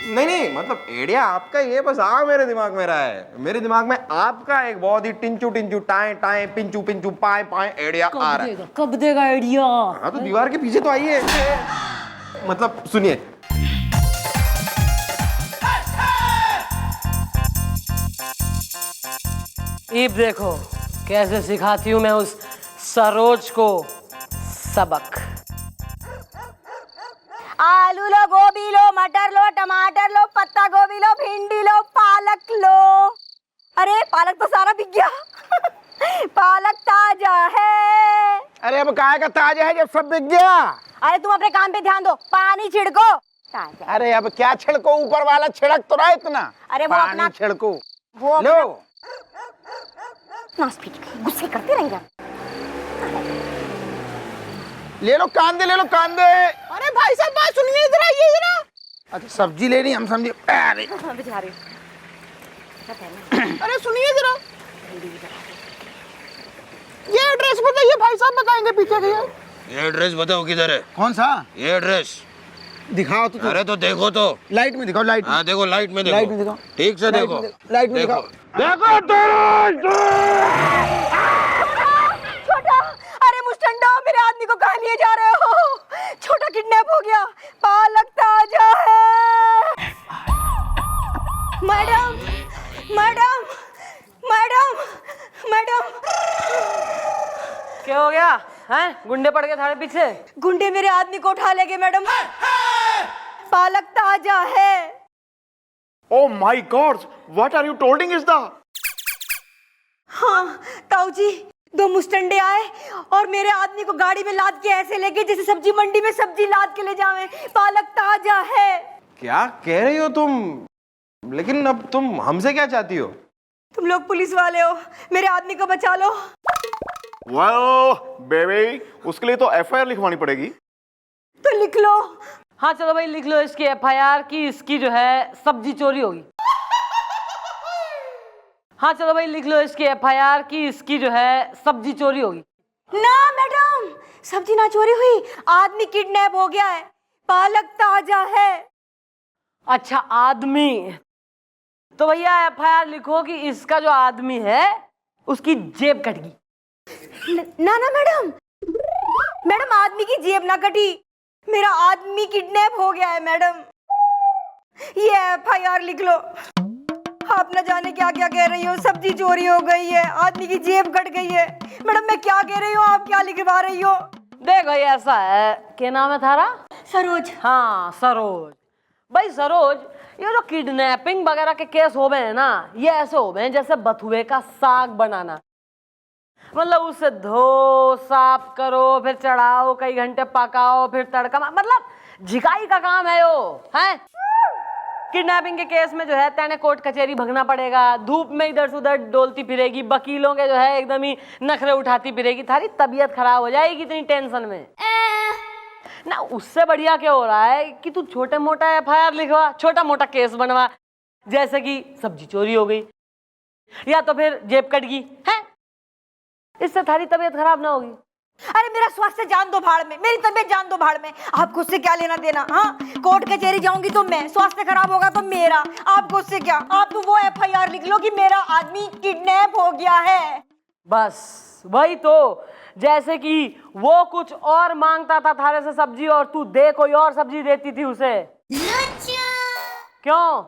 नहीं मतलब एडिया आपका ये बस मेरे दिमाग में रहा है। मेरे दिमाग में आपका एक बहुत ही टिंचू टिंचू टाए टाए पिंचू पिंचू पाए पाए एडिया आ रहा है। कब देगा आइडिया? हाँ तो दीवार के पीछे तो आइए। मतलब सुनिए, इब देखो कैसे सिखाती हूँ मैं उस सरोज को सबक। आलू लो, गोभी लो, मटर लो, टमाटर लो, पत्ता गोभी लो, भिंडी लो, पालक लो। अरे पालक तो सारा बिक गया। पालक ताजा है। अरे अब काय का ताजा है जब सब बिक गया। अरे तुम अपने काम पे ध्यान दो, पानी छिड़को। ताजा। अरे अब क्या छिड़को, ऊपर वाला छिड़क तो रहा इतना। अरे वो पानी अपना छिड़को। वो लो गुस्से करते रहेंगे। ले लो कांदे, ले लो कांदे। अरे भाई साहब बात सुनिए, इधर आइए जरा। अच्छा सब्जी लेनी, हम समझे। अरे अरे सुनिए जरा, ये एड्रेस बताइए भाई साहब, बताएंगे पीछे भैया। ये एड्रेस बताओ किधर है? कौन सा ये एड्रेस दिखाओ तो? अरे तो देखो तो, लाइट में दिखाओ, लाइट में। हाँ देखो, लाइट में देखो, लाइट में दिखाओ, ठीक से देखो, लाइट में दिखाओ। देखो छोटा, अरे मुस्टंडो, मेरे आदमी को कहाँ लिए जा रहे हो? छोटा किडनैप हो गया। पालक ताजा है। Madam madam madam madam. क्या हो गया? हैं? गुंडे पड़ गए थारे पीछे? गुंडे मेरे आदमी को उठा ले गए मैडम। पालक ताजा है। Oh my God! What are you tolding is the? हाँ ताऊ जी, दो मुस्टंडे आए और मेरे आदमी को गाड़ी में लाद के ऐसे ले गए जैसे सब्जी मंडी में सब्जी लाद के ले जावे। पालक ताजा है। क्या कह रही हो तुम? लेकिन अब तुम हमसे क्या चाहती हो? तुम लोग पुलिस वाले हो, मेरे आदमी को बचा लो। Well, baby, उसके लिए तो FIR लिखवानी पड़ेगी। तो लिख लो। हाँ चलो भाई लिख लो इसकी FIR की इसकी जो है सब्जी चोरी होगी। हाँ चलो भाई लिख लो इसकी FIR की इसकी जो है सब्जी चोरी होगी। ना मैडम, सब्जी ना चोरी हुई, आदमी किडनैप हो गया है। पालक ताजा है। अच्छा आदमी, तो भैया FIR लिखो कि इसका जो आदमी है उसकी जेब कट गई। ना ना मैडम, मैडम आदमी की जेब ना कटी, मेरा आदमी किडनैप हो गया है मैडम। ये FIR लिख लो। आप न जाने क्या क्या कह रही हो, सब्जी चोरी हो गई है, आदमी की जेब कट गई है। मैडम मैं क्या कह रही हूँ, आप क्या लिखवा रही हो? देख भाई ऐसा है, क्या नाम है थारा? सरोज। हाँ सरोज। भाई सरोज, ये जो किडनैपिंग वगैरह के केस हो गए हैं ना, ये ऐसे हो गए हैं जैसे बथुए का साग बनाना। मतलब उसे धो साफ करो, फिर चढ़ाओ, कई घंटे पकाओ, फिर तड़का, मतलब झिकाई का काम है यो है। किडनैपिंग के केस में जो है तेने कोर्ट कचहरी भगना पड़ेगा, धूप में इधर से उधर डोलती फिरेगी, वकीलों के जो है एकदम ही नखरे उठाती फिरेगी, थारी तबीयत खराब हो जाएगी इतनी टेंशन में ना। उससे बढ़िया क्या हो रहा है कि तू छोटे मोटा FIR लिखवा, छोटा मोटा केस बनवा, जैसे कि सब्जी चोरी हो गई या तो फिर जेब कट गई है, इससे थारी तबीयत खराब ना होगी। अरे मेरा स्वास्थ्य जान दो भाड़ में, मेरी तबीयत जान दो भाड़ में, आपको उससे क्या लेना देना? हाँ कोर्ट कचहरी जाऊंगी तो मैं, स्वास्थ्य खराब होगा तो मेरा, आपको उससे क्या? आप तो वो FIR लिख लो कि मेरा आदमी किडनैप हो गया है। बस वही तो, जैसे कि वो कुछ और मांगता था थारे से सब्जी और तू दे कोई और सब्जी देती थी उसे। क्यों?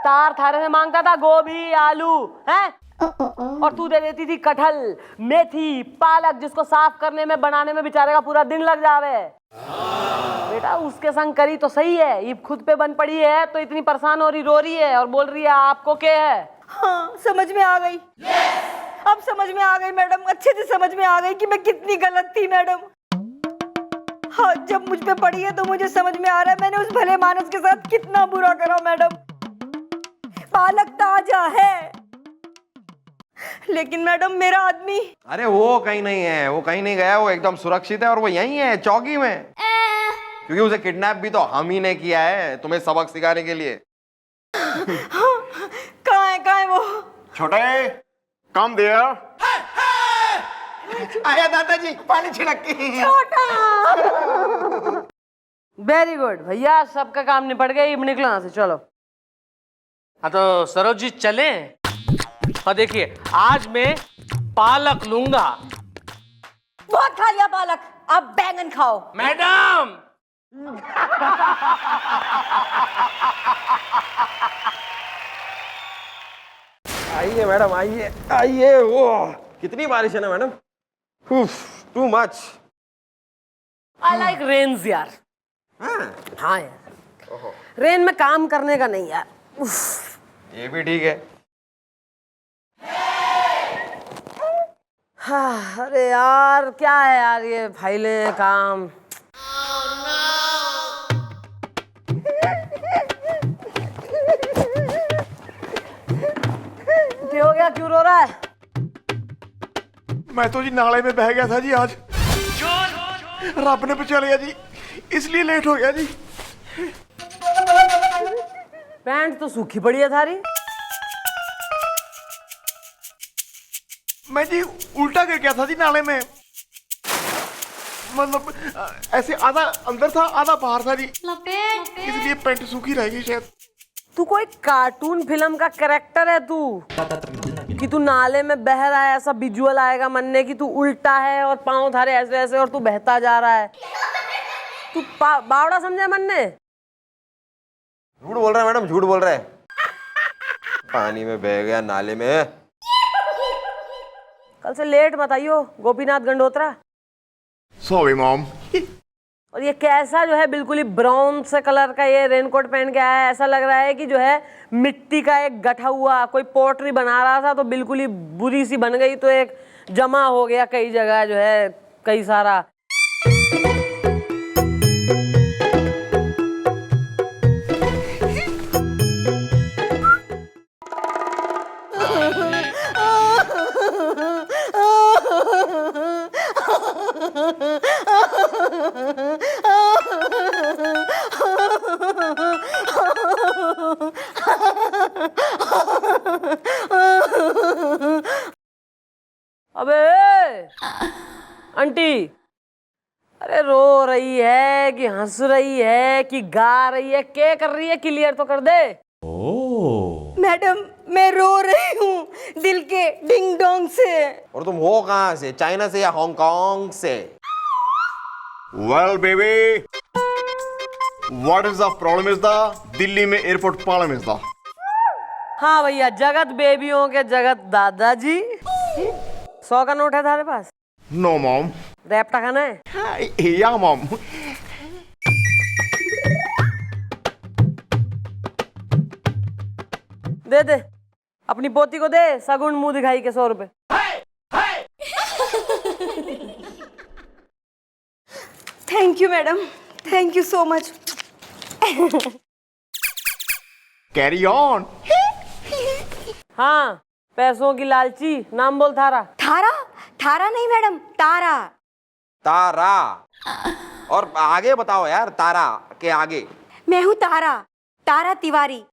तार थारे से मांगता था गोभी आलू है और तू दे देती थी कटहल मेथी पालक, जिसको साफ करने में बनाने में बेचारे का पूरा दिन लग जावे। बेटा उसके संग करी तो सही है, ये खुद पे बन पड़ी है तो इतनी परेशान हो रही, रो रही है और बोल रही है आपको क्या है। हाँ समझ में आ गई। अब समझ में आ गई मैडम, अच्छे से समझ में आ गई कि मैं कितनी गलत थी मैडम। हाँ, जब मुझ पे पड़ी है तो मुझे समझ में आ रहा है मैंने उस भले मानस के साथ कितना बुरा करा मैडम। पालक ताजा है लेकिन मैडम मेरा आदमी। अरे वो कहीं नहीं है, वो कहीं नहीं गया, वो एकदम सुरक्षित है और वो यहीं है चौकी में, क्योंकि उसे किडनैप भी तो हम ही ने किया है तुम्हें सबक सिखाने के लिए। कहाँ है वो? छोटे कम देयर। आया दादाजी पानी छिड़क के। वेरी गुड भैया, सबका काम निपट गया, अब निकलो यहाँ से, चलो। हाँ तो सरोज जी चले। और देखिए आज मैं पालक लूंगा। बहुत खा लिया पालक, अब बैंगन खाओ। मैडम आइए मैडम, आइए आइए। वो कितनी बारिश है ना madam, too much. I like rains यार। हाँ यार, रेन में काम करने का नहीं यार। उफ। ये भी ठीक है। हाँ, अरे यार क्या है यार ये फाइलें काम। क्या हो गया, क्यों रो रहा है? मैं तो जी नाले में बह गया था जी आज, रब ने बचा लिया जी, इसलिए लेट हो गया जी। पैंट तो सूखी पड़ी है थारी। मैं जी उल्टा गिर गया था जी नाले में, मतलब ऐसे आधा अंदर था आधा बाहर था जी, इसलिए पैंट सूखी रह गई शायद। तू कोई कार्टून फिल्म का कैरेक्टर है तू, कि तू नाले में बह रहा है, ऐसा विजुअल आएगा मन में कि तू उल्टा है और पांव थारे ऐसे ऐसे और तू बहता जा रहा है। तू बावड़ा समझा मन ने? झूठ बोल रहा है मैडम, झूठ बोल रहा है। पानी में बह गया नाले में। कल से लेट मत आइयो गोपीनाथ गंडोत्रा। Sorry mom. और ये कैसा जो है बिल्कुल ही ब्राउन से कलर का ये रेनकोट पहन के आया है, ऐसा लग रहा है कि जो है मिट्टी का एक गठा हुआ कोई पोट्री बना रहा था तो बिल्कुल ही बुरी सी बन गई, तो एक जमा हो गया कई जगह जो है कई सारा। अबे आंटी, अरे रो रही है कि हंस रही है कि गा रही है, क्या कर रही है, क्लियर तो कर दे। मैडम मैं रो रही हूँ दिल के डिंग डोंग से। और तुम हो कहाँ से, चाइना से या हांगकांग से? Well baby, what is the problem is the Delhi में एयरपोर्ट प्रॉब्लम इज द। हाँ भैया, जगत बेबियों के जगत दादाजी। 100 का नोट है तुम्हारे पास? No mom. रैप्टा खाना है? या मॉम। दे दे, अपनी पोती को दे, सगुन मुंह दिखाई के 100 रुपए। Thank you madam, thank you so much. Carry on. हाँ, पैसों की लालची, नाम बोल थारा। थारा? थारा नहीं मैडम, तारा। तारा? और आगे बताओ यार, तारा के आगे। मैं हूँ तारा, तारा तिवारी।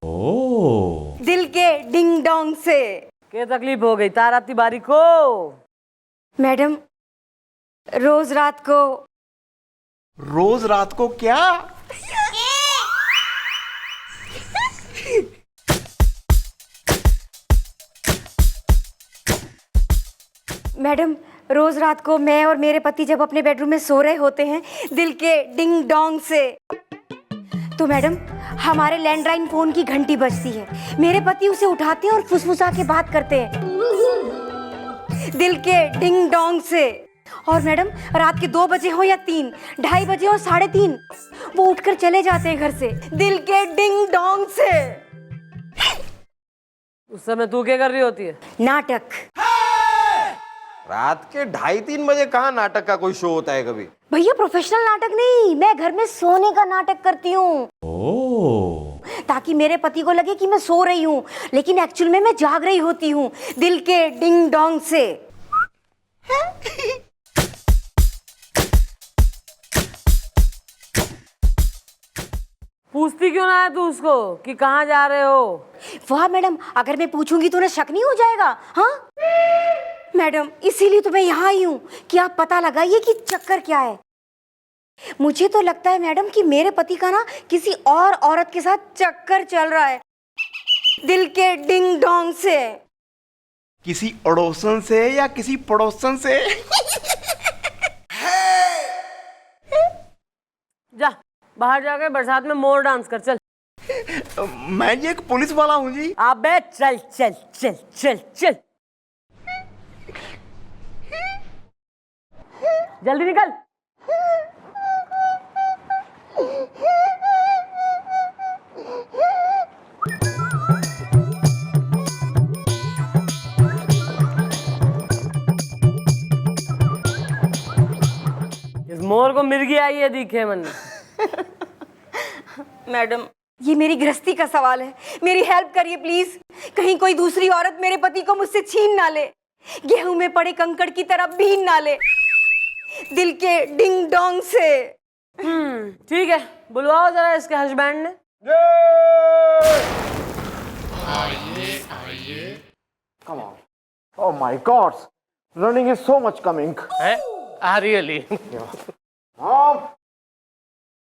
दिल के डिंग डोंग से। क्या तकलीफ हो गई तारा तिवारी को? मैडम रोज रात को। रोज रात को क्या? मैडम रोज रात को मैं और मेरे पति जब अपने बेडरूम में सो रहे होते हैं दिल के डिंग डोंग से, तो मैडम हमारे लैंडलाइन फोन की घंटी बजती है। मेरे पति उसे उठाते हैं और फुसफुसा के बात करते हैं दिल के डिंग डोंग से। और मैडम रात के 2 बजे हो या 3, 2:30 बजे हो 3:30, वो उठकर चले जाते हैं घर से दिल के डिंग डोंग से। उस समय तू क्या कर रही होती है? नाटक। रात के 2:30-3 बजे कहाँ नाटक का कोई शो होता है कभी? भैया प्रोफेशनल नाटक नहीं, मैं घर में सोने का नाटक करती हूँ, ताकि मेरे पति को लगे कि मैं सो रही हूँ, लेकिन एक्चुअल में मैं जाग रही होती हूँ दिल के डिंग डोंग से। पूछती क्यों ना है तू उसको कि कहाँ जा रहे हो? वाह मैडम, अगर मैं पूछूंगी तो उन्हें शक नहीं हो जाएगा? हाँ मैडम, इसीलिए तो मैं यहाँ आई हूँ कि आप पता लगाइए कि चक्कर क्या है। मुझे तो लगता है मैडम कि मेरे पति का ना किसी और औरत के साथ चक्कर चल रहा है दिल के डिंग डोंग से। किसी अड़ोसन से या किसी पड़ोसन से? जा बाहर जाके बरसात में मोर डांस कर, चल। मैं जी एक पुलिस वाला हूँ जी। अबे चल चल चल चल चल, जल्दी निकल। इस मोर को मिर्गी आई है दिखे मन में। मैडम, ये मेरी गृहस्थी का सवाल है, मेरी हेल्प करिए प्लीज। कहीं कोई दूसरी औरत मेरे पति को मुझसे छीन ना ले, गेहूं में पड़े कंकड़ की तरह बीन ना ले दिल के डिंग डोंग से। ठीक है, बुलवाओ जरा इसके हस्बैंड ने। Come on. Oh my God. Running is so much coming. Really? Mom.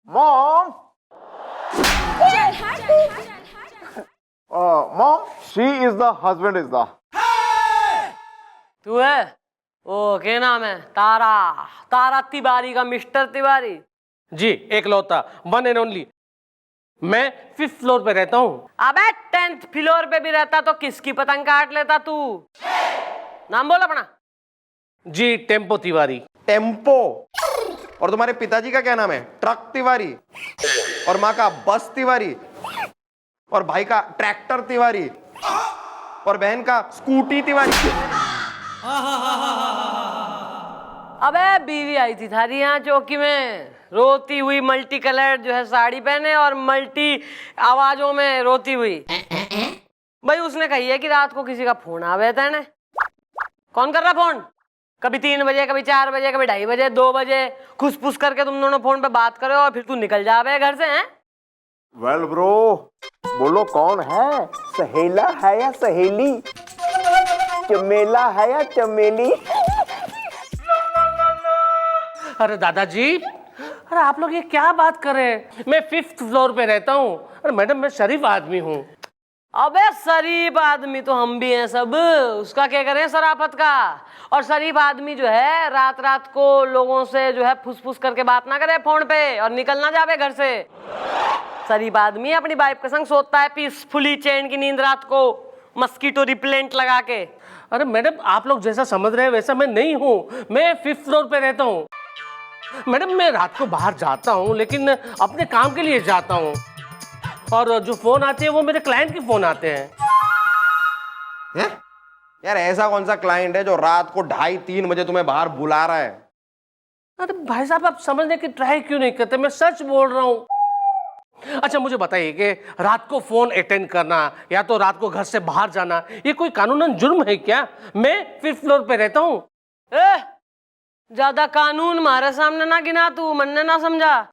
Mom. Mom. She is the husband is the. तू है? ओ क्या नाम है? तारा, तारा तिवारी का मिस्टर तिवारी। जी, एक लौता, वन एंड ओनली। मैं 5th फ्लोर पे रहता हूँ। अबे 10th फ्लोर पे भी रहता तो किसकी पतंग काट लेता तू? नाम बोल अपना। जी, टेम्पो तिवारी। टेम्पो? और तुम्हारे पिताजी का क्या नाम है? ट्रक तिवारी। और माँ का बस तिवारी। और भाई का ट्रैक्टर तिवारी। और बहन का स्कूटी तिवारी। अबे बीवी आई थी थारी यहाँ चौकी में, रोती हुई, मल्टी कलर जो है साड़ी पहने और मल्टी आवाजों में रोती हुई। भाई उसने कही है कि रात को किसी का फोन आवे तेने। कौन कर रहा फोन? कभी 3 बजे, कभी 4 बजे, कभी 2:30 बजे, 2 बजे खुस करके तुम दोनों फोन पे बात करो और फिर तू निकल जावे घर से। हैं? Well bro, बोलो कौन है? सहेला है या सहेली? चमेला है या चमेली? अरे दादाजी, अरे आप लोग ये क्या बात कर रहे हैं? मैं 5th फ्लोर पे रहता हूँ। अरे मैडम, मैं शरीफ आदमी हूँ। अबे शरीफ आदमी तो हम भी हैं सब, उसका क्या करें शराफत का। और शरीफ आदमी जो है रात रात को लोगों से जो है फुस करके बात ना करे फोन पे और निकल ना जावे घर से। शरीफ आदमी अपनी वाइफ के संग सोता है पीसफुली, चैन की नींद रात को, मस्कीटो रिपेलेंट लगा के। अरे मैडम, आप लोग जैसा समझ रहे हैं वैसा मैं नहीं हूँ। मैं 5th फ्लोर पे रहता हूँ। मैडम, मैं रात को बाहर जाता हूँ, लेकिन अपने काम के लिए जाता हूँ। और जो फोन आते हैं वो मेरे क्लाइंट के फोन आते हैं। यार ऐसा कौन सा क्लाइंट है जो रात को 2:30-3 बजे तुम्हें बाहर बुला रहा है? अरे भाई साहब, आप समझने की ट्राई क्यों नहीं करते? मैं सच बोल रहा हूँ। अच्छा मुझे बताइए कि रात को फोन अटेंड करना या तो रात को घर से बाहर जाना, ये कोई कानूनन जुर्म है क्या? मैं 5th फ्लोर पे रहता हूँ। ज्यादा कानून हमारे सामने ना गिना तू, मन ने ना समझा।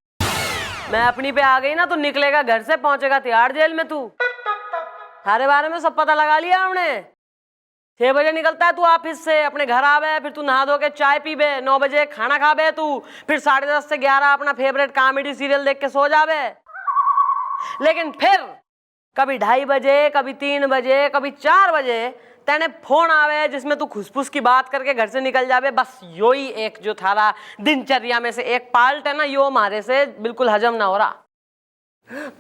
मैं अपनी पे आ गई ना तो निकलेगा घर से, पहुंचेगा तिहाड़ जेल में। तू थारे बारे में सब पता लगा लिया हमने। 6 बजे निकलता है तू ऑफिस से, अपने घर आवे, फिर तू नहा धो के चाय पीबे, 9 बजे खाना खाबे तू, फिर 10:30 से 11 अपना फेवरेट कॉमेडी सीरियल देख के सो जावे। लेकिन फिर कभी 2:30 बजे, कभी 3 बजे, कभी 4 बजे तेने फोन आवे जिसमें तू खुसफुस की बात करके घर से निकल जावे। बस यो ही एक जो थारा दिनचर्या में से एक पार्ट है ना, यो हमारे से बिल्कुल हजम ना हो रहा।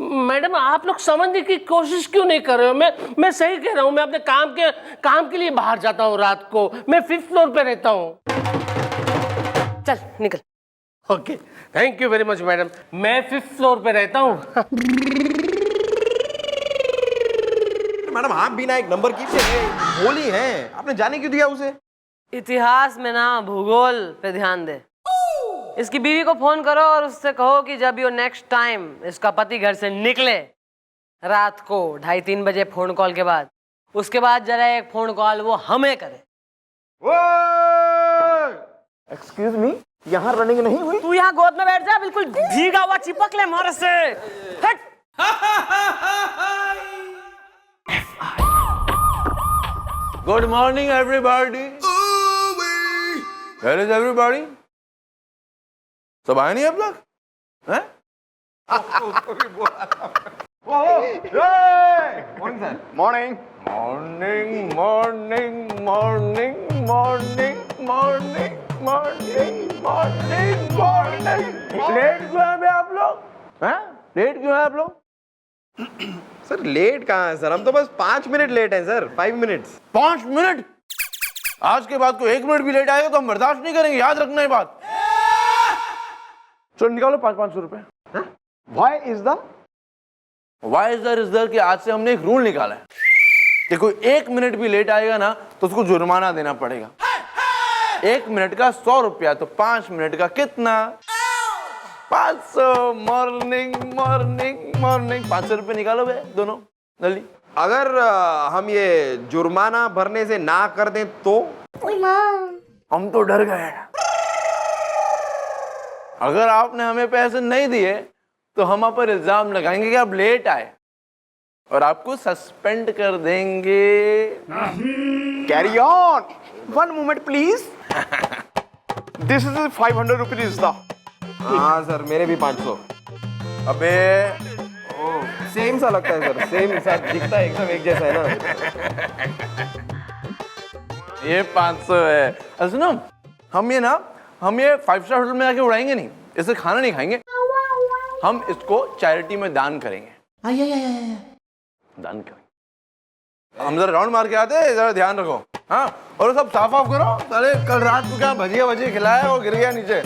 मैडम, आप लोग समझने की कोशिश क्यों नहीं कर रहे हो? मैं सही कह रहा हूँ। मैं अपने काम के लिए बाहर जाता हूँ रात को। मैं 5th फ्लोर पे रहता हूँ। चल निकल। Okay, thank you very much madam. मैं 5th फ्लोर पे रहता हूँ। मैडम, आप बिना एक नंबर की बोली हैं, आपने जाने क्यों दिया उसे? इतिहास में ना भूगोल पे ध्यान दे। इसकी बीवी को फोन करो और उससे कहो कि जब ये नेक्स्ट टाइम इसका पति घर से निकले रात को 2:30-3 बजे फोन कॉल के बाद, उसके बाद जरा एक फोन कॉल वो हमें करे। एक्सक्यूज मी, यहाँ रनिंग नहीं हुई? तू यहाँ गोद में बैठ जा, बिल्कुल भीगा हुआ चिपक ले मोर से। हट। Good morning everybody. Where is everybody? सब आए नहीं आप लोग? हैं? Morning. Morning morning morning morning morning morning morning morning. Late क्यों हैं बे आप लोग? हैं? लेट क्यों हैं आप लोग? सर लेट कहाँ है सर, हम तो बस 5 मिनट लेट हैं सर, 5 मिनट्स। 5 मिनट? आज के बाद कोई 1 मिनट भी लेट आएगा तो हम बर्दाश्त नहीं करेंगे, याद रखना ये बात। चलो निकालो 500-500 रुपए। व्हाई इज द कि आज से हमने एक रूल निकाला है कि कोई 1 मिनट भी लेट आएगा ना तो उसको जुर्माना देना पड़ेगा। 1 मिनट का 100 रुपया, तो 5 मिनट का कितना? 500। Morning morning morning. 500 रुपये निकालो बे दोनों जल्दी। अगर हम ये जुर्माना भरने से ना कर दें तो? हम तो डर गए। अगर आपने हमें पैसे नहीं दिए तो हम आप पर इल्जाम लगाएंगे कि आप लेट आए और आपको सस्पेंड कर देंगे। Carry on. 1 moment please. This is 500 rupees the. हाँ सर, मेरे भी 500। अबे सेम सा लगता है सर, सेम सा दिखता है, एकदम एक जैसा है ना। ये 500 है। सुनो, हम ये 5 स्टार होटल में जाके उड़ाएंगे नहीं, इसे खाना नहीं खाएंगे, हम इसको चैरिटी में दान करेंगे। दान करेंगे। हम जरा राउंड मार के आते हैं, जरा ध्यान रखो। हाँ, और सब साफ ऑफ करो। साले कल रात को क्या भजिया भजिया खिलाया, वो गिर गया नीचे।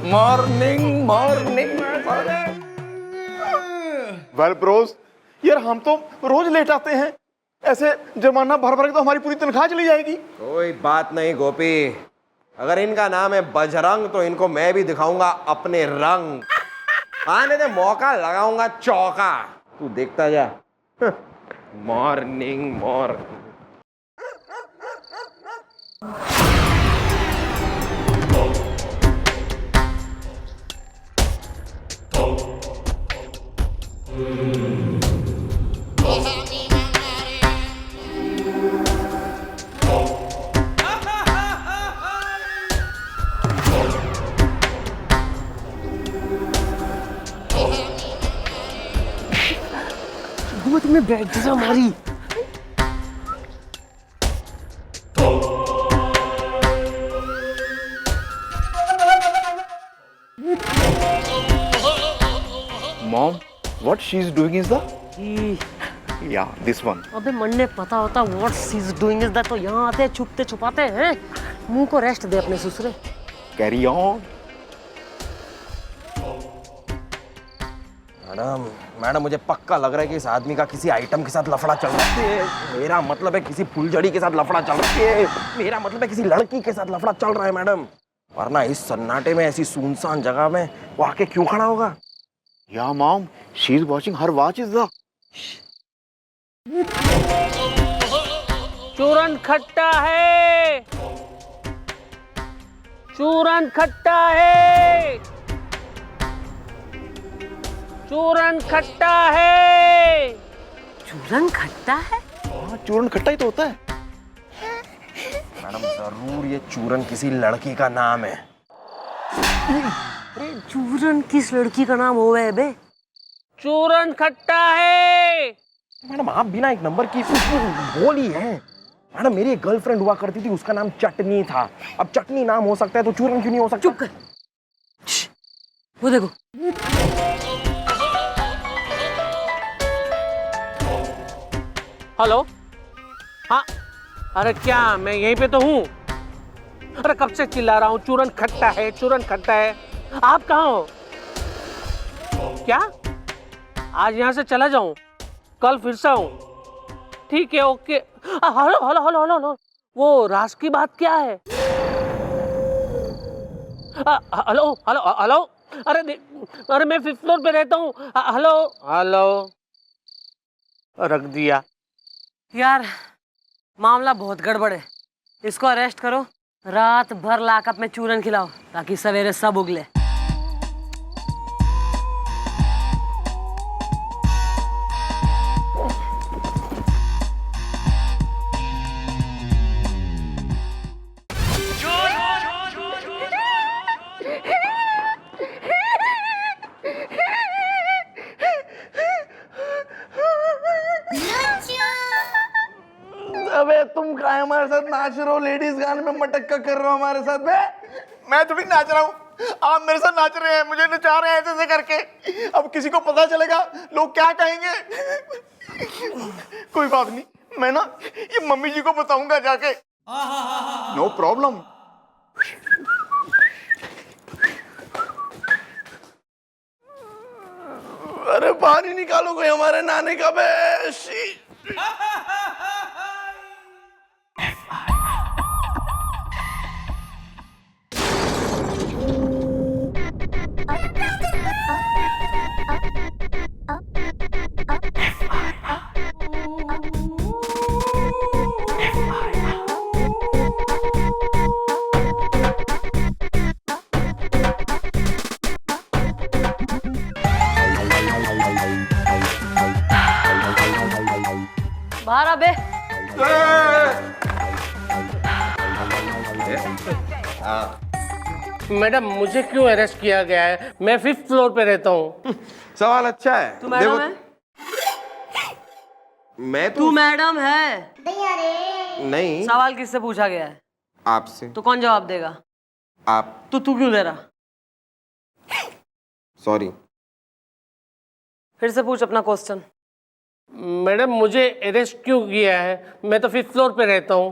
Morning morning morning. Well Bros, यार हम तो रोज लेट आते हैं, ऐसे जुर्माना भर भर के तो हमारी पूरी तनख्वाह चली जाएगी। कोई बात नहीं गोपी, अगर इनका नाम है बजरंग तो इनको मैं भी दिखाऊंगा अपने रंग। आने दे, मौका लगाऊंगा चौका, तू देखता जा। Morning morning. तुमने बैठ जा मारी। Mom, what she is doing is the या दिस वन। अबे मन्ने पता होता what she is doing is that तो यहाँ आते छुपते छुपाते हैं। मुंह को रेस्ट दे अपने ससुरे। Carry on. मैडम मुझे पक्का लग रहा है कि इस आदमी का किसी आइटम के साथ लफड़ा चल रहा है। मेरा मतलब है किसी फुलझड़ी के साथ लफड़ा चल रहा है। मेरा मतलब है किसी लड़की के साथ लफड़ा चल रहा है मैडम, वरना इस सन्नाटे में ऐसी सुनसान जगह में वो आके क्यों खड़ा होगा? या mom, she is watching her watch is the. चूरन खट्टा है, चूरन खट्टा है, चूरन खट्टा है। चूरन खट्टा है? हाँ, चूरन खट्टा ही तो होता है। मैडम जरूर ये चूरन किसी लड़की का नाम है। अरे चूरन किस लड़की का नाम होवे है बे? चूरन खट्टा है। मैडम आप बिना एक नंबर की बोली है। मैडम मेरी एक गर्लफ्रेंड हुआ करती थी, उसका नाम चटनी था। अब चटनी नाम हो सकता है तो चूरन क्यों नहीं हो सकता? चुप कर। वो देखो। हेलो, हाँ, अरे क्या मैं यहीं पे तो हूँ। अरे कब से चिल्ला रहा हूँ, चूरन खट्टा है, चूरन खट्टा है। आप कहाँ हो? क्या आज यहाँ से चला जाऊं, कल फिर से आऊं? ठीक है, okay. Hello hello hello hello hello, वो राज की बात क्या है? हेलो हेलो हेलो, अरे मैं 5th फ्लोर पे रहता हूँ। हेलो हेलो, रख दिया। यार मामला बहुत गड़बड़ है, इसको अरेस्ट करो, रात भर लॉकअप में चूरन खिलाओ ताकि सवेरे सब उगले। अबे तुम काहे हमारे साथ नाच रहे हो? लेडीज गाने में मटक्का कर रहे हो हमारे साथ बे? मैं थोड़ी नाच रहा हूँ, आप मेरे साथ नाच रहे हैं, मुझे नचा रहे हैं ऐसे ऐसे करके। अब किसी को पता चलेगा लोग क्या कहेंगे। कोई बात नहीं, मैं ना ये मम्मी जी को बताऊंगा जाके। No problem. अरे पानी निकालो कोई हमारे नाने का बे। बाहर आ बे। मैडम मुझे क्यों अरेस्ट किया गया है? मैं 5th फ्लोर पे रहता हूँ। सवाल अच्छा है। तू मैडम है? मैं तू मैडम है? नहीं, सवाल किससे पूछा गया है? आपसे। तो कौन जवाब देगा? आप। तू क्यों दे रहा? सॉरी। फिर से पूछ अपना क्वेश्चन। मैडम मुझे अरेस्ट क्यों किया है? मैं तो 5th फ्लोर पे रहता हूँ।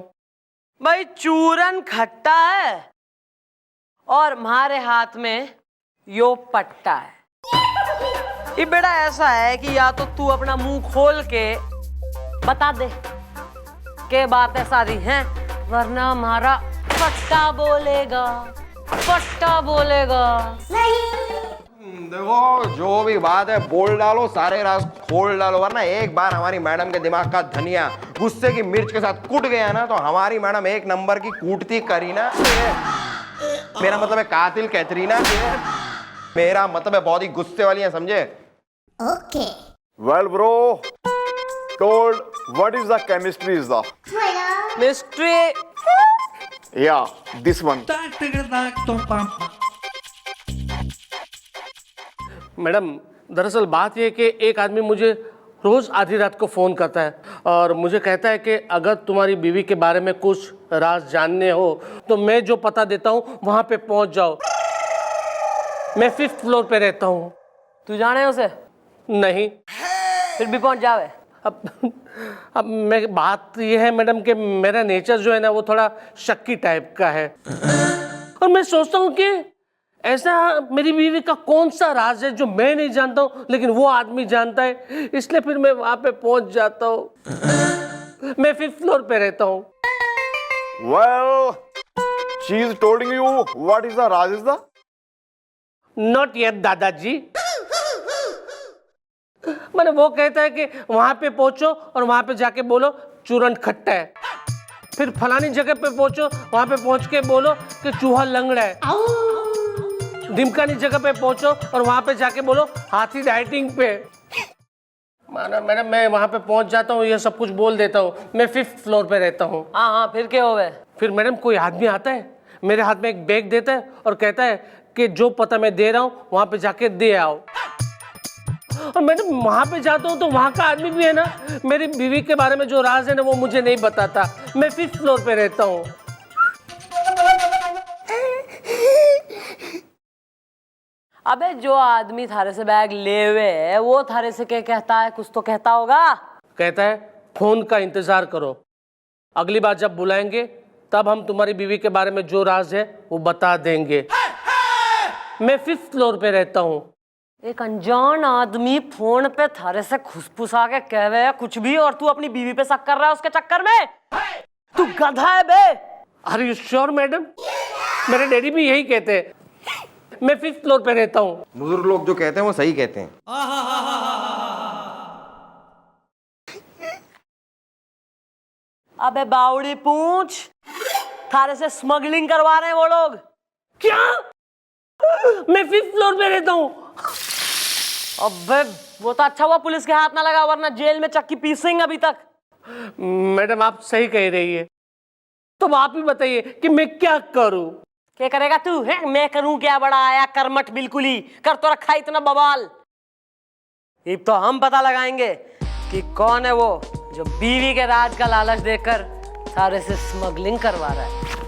भाई चूरन खट्टा है और हमारे हाथ में यो पट्टा है। ये बेटा ऐसा है कि या तो तू अपना मुंह खोल के बता दे के बात है सारी है, वरना हमारा पट्टा बोलेगा, पट्टा बोलेगा। देखो जो भी बात है बोल डालो, सारे राज खोल डालो, वरना एक बार हमारी मैडम के दिमाग का धनिया गुस्से की मिर्च के साथ कूट गया ना तो हमारी मैडम एक नंबर की कूटती करीना, मेरा मतलब है कातिल कैथरीना, मेरा मतलब है बहुत ही गुस्से वाली है, समझे? Okay. Well bro, told what is the chemistry is the mystery. या दिस वन। मैडम दरअसल बात यह कि एक आदमी मुझे रोज आधी रात को फोन करता है और मुझे कहता है कि अगर तुम्हारी बीवी के बारे में कुछ राज जानने हो तो मैं जो पता देता हूँ वहां पे पहुंच जाओ। मैं 5th फ्लोर पे रहता हूँ। तू जाने उसे? नहीं। फिर भी पहुंच जावे। अब मैं बात यह है मैडम कि मेरा नेचर जो है ना वो थोड़ा शक्की टाइप का है और मैं सोचता हूँ कि ऐसा मेरी बीवी का कौन सा राज है जो मैं नहीं जानता हूँ लेकिन वो आदमी जानता है, इसलिए फिर मैं वहां पे पहुंच जाता हूँ। मैं 5th फ्लोर पे रहता हूँ। Well she is telling you what is the राज इज द? नॉट येट दादाजी। मैंने वो कहता है कि वहां पे पहुंचो और वहां पे जाके बोलो चूरन खट्टा है, फिर फलानी जगह पे पहुंचो, वहां पे पहुंच के बोलो कि चूहा लंगड़ा है, ढिमकानी जगह पे पहुंचो और वहां पे जाके बोलो हाथी डाइटिंग पे। माना मैडम मैं वहां पे पहुंच जाता हूँ, ये सब कुछ बोल देता हूँ। मैं 5th फ्लोर पे रहता हूँ। हाँ हाँ, फिर क्या हो गए? फिर मैडम कोई आदमी आता है, मेरे हाथ में एक बैग देता है और कहता है कि जो पता मैं दे रहा हूँ वहां पे जाके दे आओ। और मैडम वहां पे जाता हूँ तो वहां का आदमी भी है ना मेरी बीवी के बारे में जो राज है ना वो मुझे नहीं बताता। मैं 5th फ्लोर पे रहता हूँ। अबे जो आदमी थारे से बैग ले हुए है वो थारे से क्या कहता है? कुछ तो कहता होगा। कहता है फोन का इंतजार करो, अगली बार जब बुलाएंगे तब हम तुम्हारी बीवी के बारे में जो राज है वो बता देंगे। मैं 5th फ्लोर पे रहता हूँ। एक अनजान आदमी फोन पे थारे से खुसफुसा के कह रहे है कुछ भी और तू अपनी बीवी पे शक कर रहा है उसके चक्कर में। तू गधा है बे। Are you sure madam? मेरे डैडी भी यही कहते हैं। मैं 5th फ्लोर पे रहता हूँ। बुजुर्ग लोग जो कहते हैं वो सही कहते हैं। अबे बावड़ी पूंछ, थारे से स्मगलिंग करवा रहे हैं वो लोग। क्या? मैं 5th फ्लोर पे रहता हूँ। अबे वो तो अच्छा हुआ पुलिस के हाथ ना लगा, वरना जेल में चक्की पीसेंगे अभी तक। मैडम आप सही कह रही है, तो आप ही बताइए कि मैं क्या करूं? क्या करेगा तू है? मैं करूं क्या? बड़ा आया कर्मठ, बिल्कुल ही कर तो रखा इतना बवाल। अब तो हम पता लगाएंगे कि कौन है वो जो बीवी के राज का लालच देकर सारे से स्मगलिंग करवा रहा है।